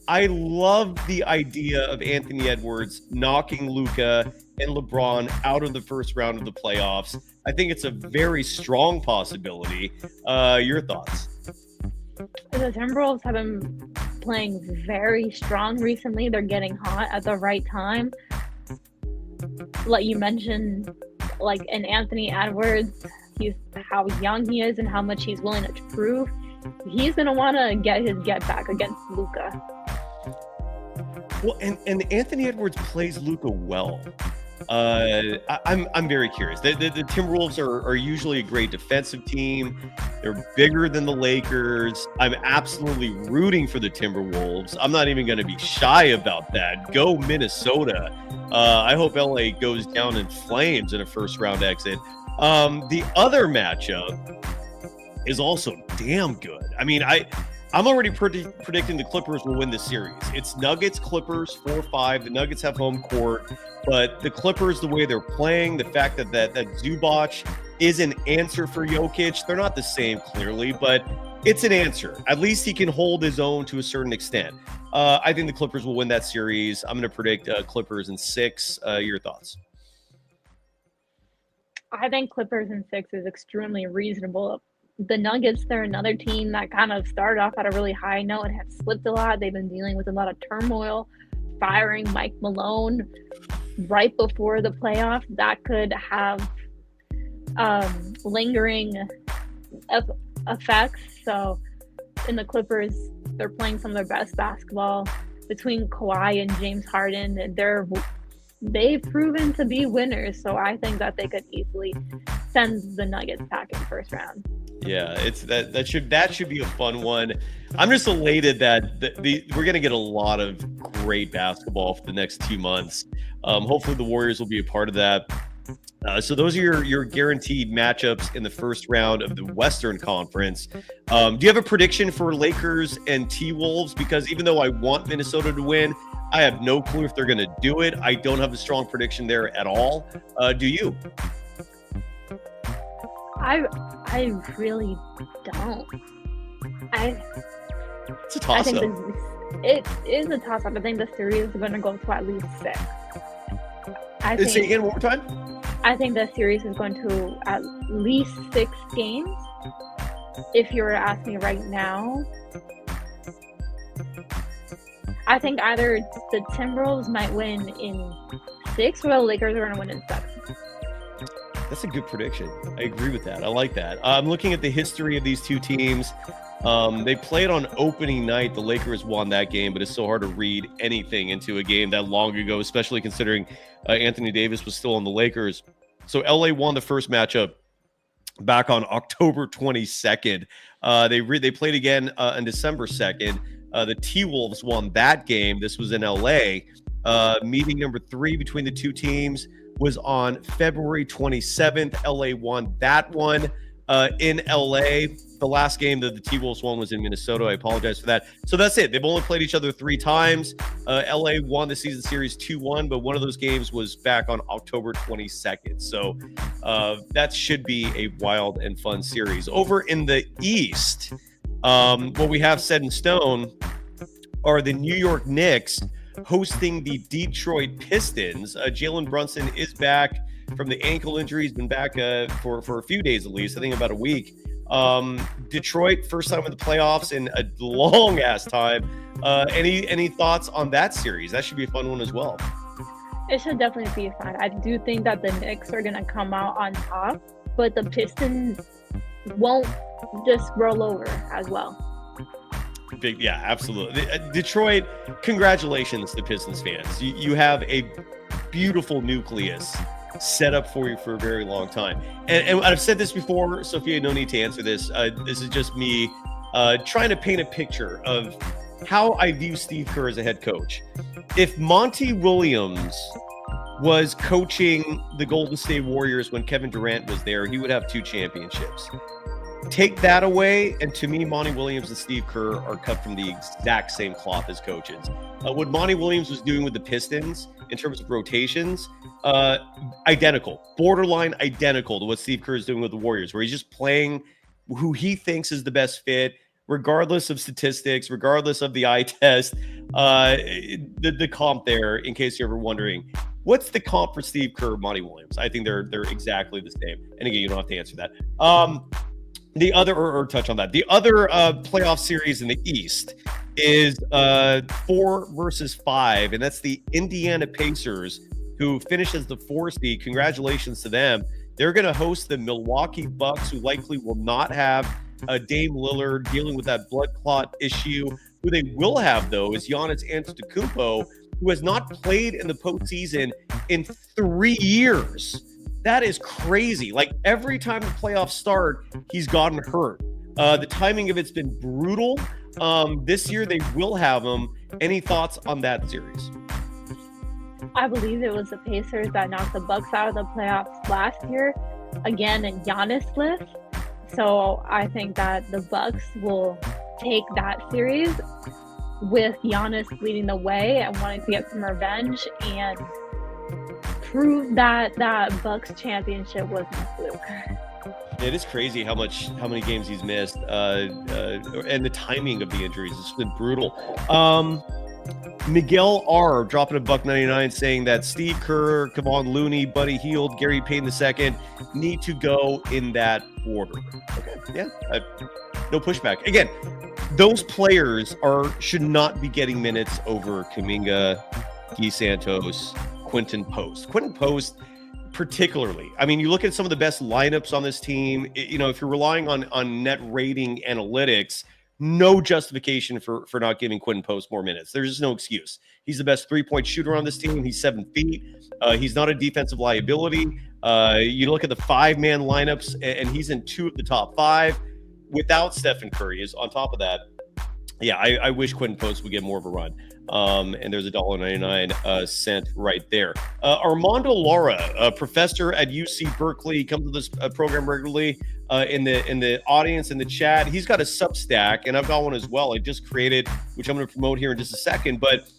A: I love the idea of Anthony Edwards knocking Luka and LeBron out of the first round of the playoffs. I think it's a very strong possibility. Your thoughts?
B: The Timberwolves have been playing very strong recently. They're getting hot at the right time. Like you mentioned, like in Anthony Edwards, how young he is and how much he's willing to prove. He's going to want to get his get back against Luka.
A: Well, and Anthony Edwards plays Luka well. I'm very curious. The Timberwolves are usually a great defensive team. They're bigger than the Lakers. I'm absolutely rooting for the Timberwolves. I'm not even going to be shy about that. Go Minnesota. I hope LA goes down in flames in a first round exit. The other matchup is also damn good. I mean, I'm already predicting the Clippers will win this series. It's Nuggets, Clippers, 4-5. The Nuggets have home court, but the Clippers, the way they're playing, the fact that Zubac is an answer for Jokic, they're not the same clearly, but it's an answer. At least he can hold his own to a certain extent. I think the Clippers will win that series. I'm going to predict Clippers in 6. Your thoughts?
B: I think Clippers in 6 is extremely reasonable. The Nuggets, they're another team that kind of started off at a really high note and have slipped a lot. They've been dealing with a lot of turmoil, firing Mike Malone. right before the playoff, that could have lingering effects. So in the Clippers, they're playing some of their best basketball between Kawhi and James Harden. They've proven to be winners, so I think that they could easily send the Nuggets back in the first round.
A: Yeah, it's that should be a fun one. I'm just elated that we're going to get a lot of great basketball for the next 2 months. Hopefully the Warriors will be a part of that. So those are your guaranteed matchups in the first round of the Western Conference. Do you have a prediction for Lakers and T-Wolves? Because even though I want Minnesota to win, I have no clue if they're going to do it. I don't have a strong prediction there at all. Do you?
B: I really don't.
A: It's a toss-up.
B: I think it is a toss-up. I think the series is going to go to at least 6.
A: Say again one more time?
B: I think the series is going to at least 6 games. If you were to ask me right now, I think either the Timberwolves might win in 6 or the Lakers are going to win in 7.
A: That's a good prediction. I agree with that. I like that. I'm looking at the history of these two teams. They played on opening night. The Lakers won that game, but it's so hard to read anything into a game that long ago, especially considering Anthony Davis was still on the Lakers. So LA won the first matchup back on October 22nd. They played again on December 2nd. The T-Wolves won that game. This was in LA. Meeting number 3 between the two teams was on February 27th. LA won that one in LA. The last game that the T-Wolves won was in Minnesota. I apologize for that. So that's it. They've only played each other 3 times. LA won the season series 2-1, but one of those games was back on October 22nd. So that should be a wild and fun series. Over in the East, what we have set in stone are the New York Knicks hosting the Detroit Pistons. Jalen Brunson is back from the ankle injury. He's been back for a few days at least, I think about a week. Detroit, first time in the playoffs in a long ass time. Any thoughts on that series? That should be a fun one as well.
B: It should definitely be fun. I do think that the Knicks are going to come out on top, but the Pistons won't just roll over as well.
A: Yeah, absolutely. Detroit, congratulations to Pistons fans. You have a beautiful nucleus set up for you for a very long time. And I've said this before, Sophia, no need to answer this. This is just me trying to paint a picture of how I view Steve Kerr as a head coach. If Monty Williams was coaching the Golden State Warriors when Kevin Durant was there, he would have 2 championships. Take that away, and to me, Monty Williams and Steve Kerr are cut from the exact same cloth as coaches. What Monty Williams was doing with the Pistons in terms of rotations, identical, borderline identical to what Steve Kerr is doing with the Warriors, where he's just playing who he thinks is the best fit, regardless of statistics, regardless of the eye test. The comp there, in case you're ever wondering, what's the comp for Steve Kerr, Monty Williams? I think they're exactly the same. And again, you don't have to answer that. The other, or touch on that. The other playoff series in the East is 4 versus 5, and that's the Indiana Pacers, who finished as the 4 seed. Congratulations to them. They're going to host the Milwaukee Bucks, who likely will not have Dame Lillard dealing with that blood clot issue. Who they will have, though, is Giannis Antetokounmpo, who has not played in the postseason in 3 years. That is crazy. Like, every time the playoffs start, he's gotten hurt. The timing of it's been brutal. This year, they will have him. Any thoughts on that series?
B: I believe it was the Pacers that knocked the Bucks out of the playoffs last year, again in Giannis list. So I think that the Bucks will take that series with Giannis leading the way and wanting to get some revenge and prove that that Bucks championship wasn't a fluke.
A: It is crazy how many games he's missed, and the timing of the injuries. It's been brutal. Miguel R. dropping $1.99 saying that Steve Kerr, Kevon Looney, Buddy Hield, Gary Payton II need to go in that order. Okay, yeah, no pushback. Again, those players should not be getting minutes over Kaminga, Guy Santos, Quinton Post. Quinton Post, particularly. I mean, you look at some of the best lineups on this team. If you're relying on net rating analytics, no justification for not giving Quinton Post more minutes. There's just no excuse. He's the best three-point shooter on this team. He's 7 feet. He's not a defensive liability. You look at the 5-man lineups, and he's in 2 of the top 5 without Stephen Curry. Is on top of that. Yeah, I wish Quinton Post would get more of a run. And there's $1.99 right there. Armando Lara, a professor at UC Berkeley, comes to this program regularly in the audience, in the chat. He's got a Substack, and I've got one as well. I just created, which I'm going to promote here in just a second. But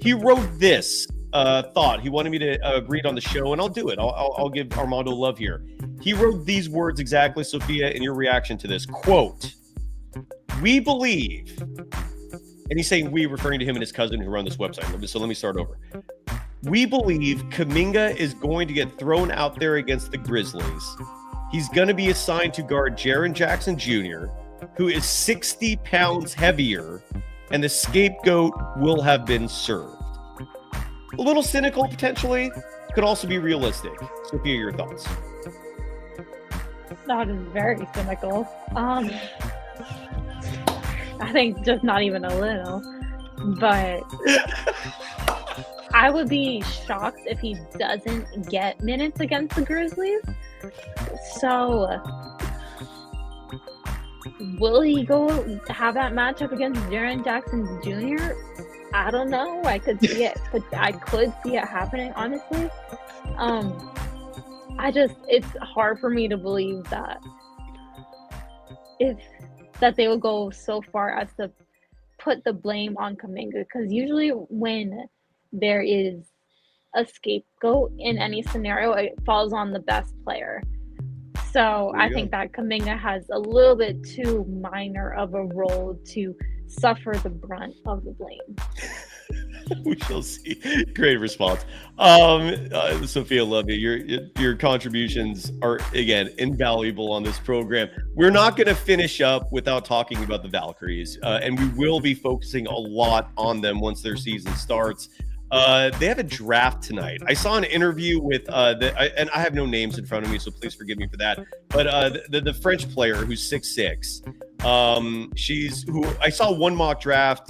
A: he wrote this thought. He wanted me to read on the show, and I'll do it. I'll give Armando love here. He wrote these words exactly, Sophia, in your reaction to this. Quote, "We believe," and he's saying we, referring to him and his cousin who run this website. So let me start over. "We believe Kaminga is going to get thrown out there against the Grizzlies. He's going to be assigned to guard Jaren Jackson Jr., who is 60 pounds heavier, and the scapegoat will have been served." A little cynical, potentially. Could also be realistic. Sophia, your thoughts?
B: That is very cynical. I think just not even a little, but I would be shocked if he doesn't get minutes against the Grizzlies. So will he go have that matchup against Jaren Jackson Jr.? I don't know. I could see it, but I could see it happening, honestly. It's hard for me to believe that they will go so far as to put the blame on Kaminga, because usually when there is a scapegoat in any scenario, it falls on the best player. So I think that Kaminga has a little bit too minor of a role to suffer the brunt of the blame.
A: We shall see. Great response. Sophia, love you. Your contributions are, again, invaluable on this program. We're not going to finish up without talking about the Valkyries, and we will be focusing a lot on them once their season starts. They have a draft tonight. I saw an interview with and I have no names in front of me, so please forgive me for that. But the French player who's 6'6", who I saw one mock draft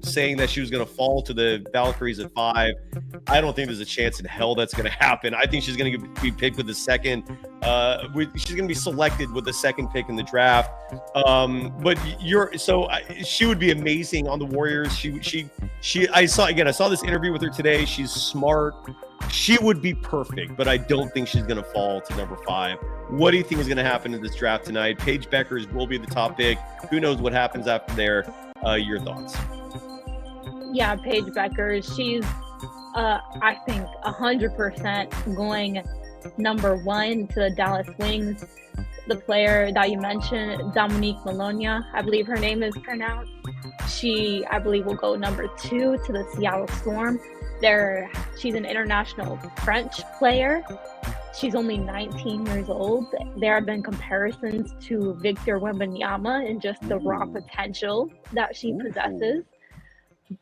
A: saying that she was going to fall to the Valkyries at 5. I don't think there's a chance in hell that's going to happen. I think she's going to be picked with the second. She's going to be selected with the second pick in the draft. She would be amazing on the Warriors. I saw this interview with her today. She's smart. She would be perfect, but I don't think she's going to fall to number 5. What do you think is going to happen in this draft tonight? Paige Beckers will be the top pick. Who knows what happens after there? Your thoughts?
B: Yeah, Paige Beckers. She's, I think, 100% going number 1 to the Dallas Wings. The player that you mentioned, Dominique Maloney, I believe her name is pronounced. She, I believe, will go number 2 to the Seattle Storm. She's an international French player. She's only 19 years old. There have been comparisons to Victor Wembanyama and just the raw potential that she possesses.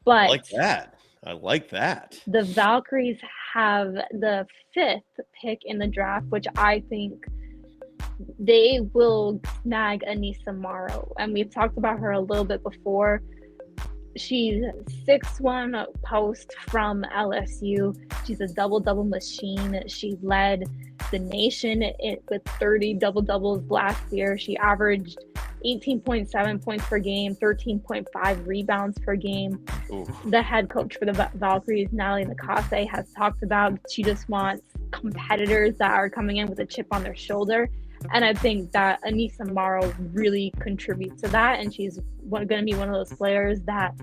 B: But
A: I like that.
B: The Valkyries have the 5th pick in the draft, which I think they will snag Anissa Morrow. And we've talked about her a little bit before. She's 6'1" post from LSU. She's a double-double machine. She led the nation with 30 double-doubles last year. She averaged 18.7 points per game, 13.5 rebounds per game. Oof. The head coach for the Valkyries, Natalie Nakase, has talked about she just wants competitors that are coming in with a chip on their shoulder. And I think that Anissa Morrow really contributes to that. And she's going to be one of those players that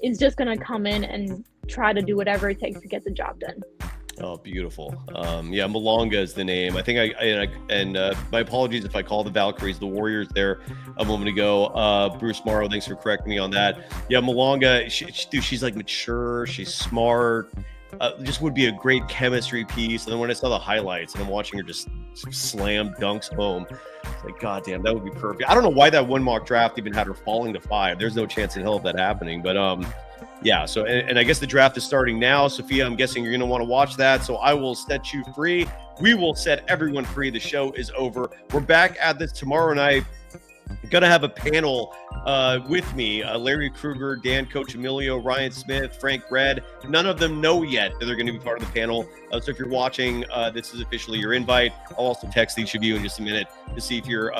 B: is just going to come in and try to do whatever it takes to get the job done.
A: Oh, beautiful. Malonga is the name. I think my apologies if I call the Valkyries the Warriors there a moment ago. Bruce Morrow, thanks for correcting me on that. Yeah, Malonga, she's like mature. She's smart. Just would be a great chemistry piece. And then when I saw the highlights and I'm watching her just slam dunks home, it's like, God damn, that would be perfect. I don't know why that one mock draft even had her falling to 5. There's no chance in hell of that happening. But Yeah, so and I guess the draft is starting now. Sophia, I'm guessing you're going to want to watch that. So I will set you free. We will set everyone free. The show is over. We're back at this tomorrow night. I'm going to have a panel with me, Larry Kruger, Dan Coach Emilio, Ryan Smith, Frank Red. None of them know yet that they're going to be part of the panel. So if you're watching, this is officially your invite. I'll also text each of you in just a minute to see if you're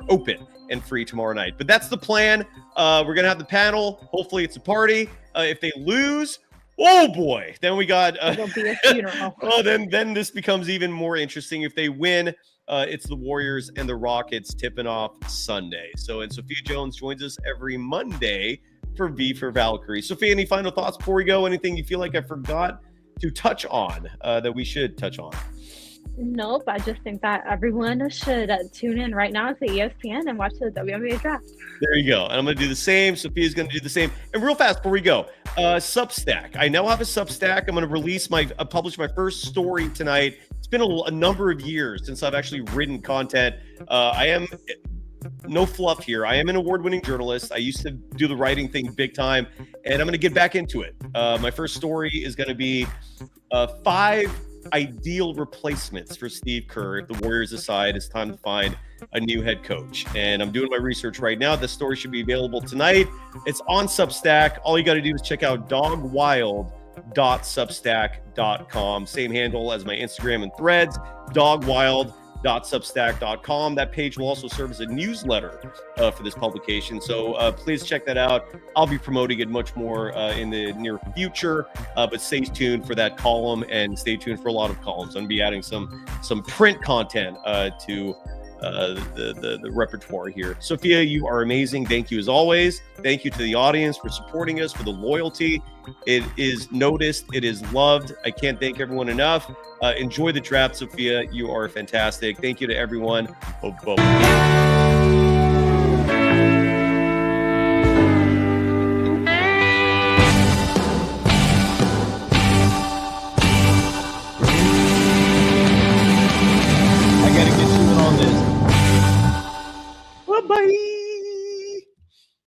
A: open and free tomorrow night. But that's the plan. We're going to have the panel. Hopefully it's a party. If they lose, oh boy, then we got
B: It'll be a funeral.
A: then this becomes even more interesting. If they win, it's the Warriors and the Rockets tipping off Sunday. So, and Sophia Jones joins us every Monday for V For Valkyries. Sophia, any final thoughts before we go? Anything you feel like I forgot to touch on that we should touch on?
B: Nope, I just think that everyone should tune in right now to ESPN and watch the WNBA draft.
A: There you go. And I'm going to do the same. Sophia's going to do the same. And real fast before we go, Substack. I now have a Substack. I'm going to publish my first story tonight. It's been a number of years since I've actually written content. I am no fluff here. I am an award-winning journalist. I used to do the writing thing big time, and I'm going to get back into it. My first story is going to be 5 ideal replacements for Steve Kerr. If the Warriors decide it's time to find a new head coach. And I'm doing my research right now. The story should be available tonight. It's on Substack. All you got to do is check out dogwild.substack.com. Same handle as my Instagram and Threads, dogwild.substack.com. That page will also serve as a newsletter for this publication. So please check that out. I'll be promoting it much more in the near future, but stay tuned for that column and stay tuned for a lot of columns. I'm going to be adding some print content to the repertoire here. Sophia, you are amazing. Thank you as always. Thank you to the audience for supporting us, for the loyalty. It is noticed. It is loved. I can't thank everyone enough. Enjoy the draft, Sophia. You are fantastic. Thank you to everyone. I gotta get you in on this. Bye-bye.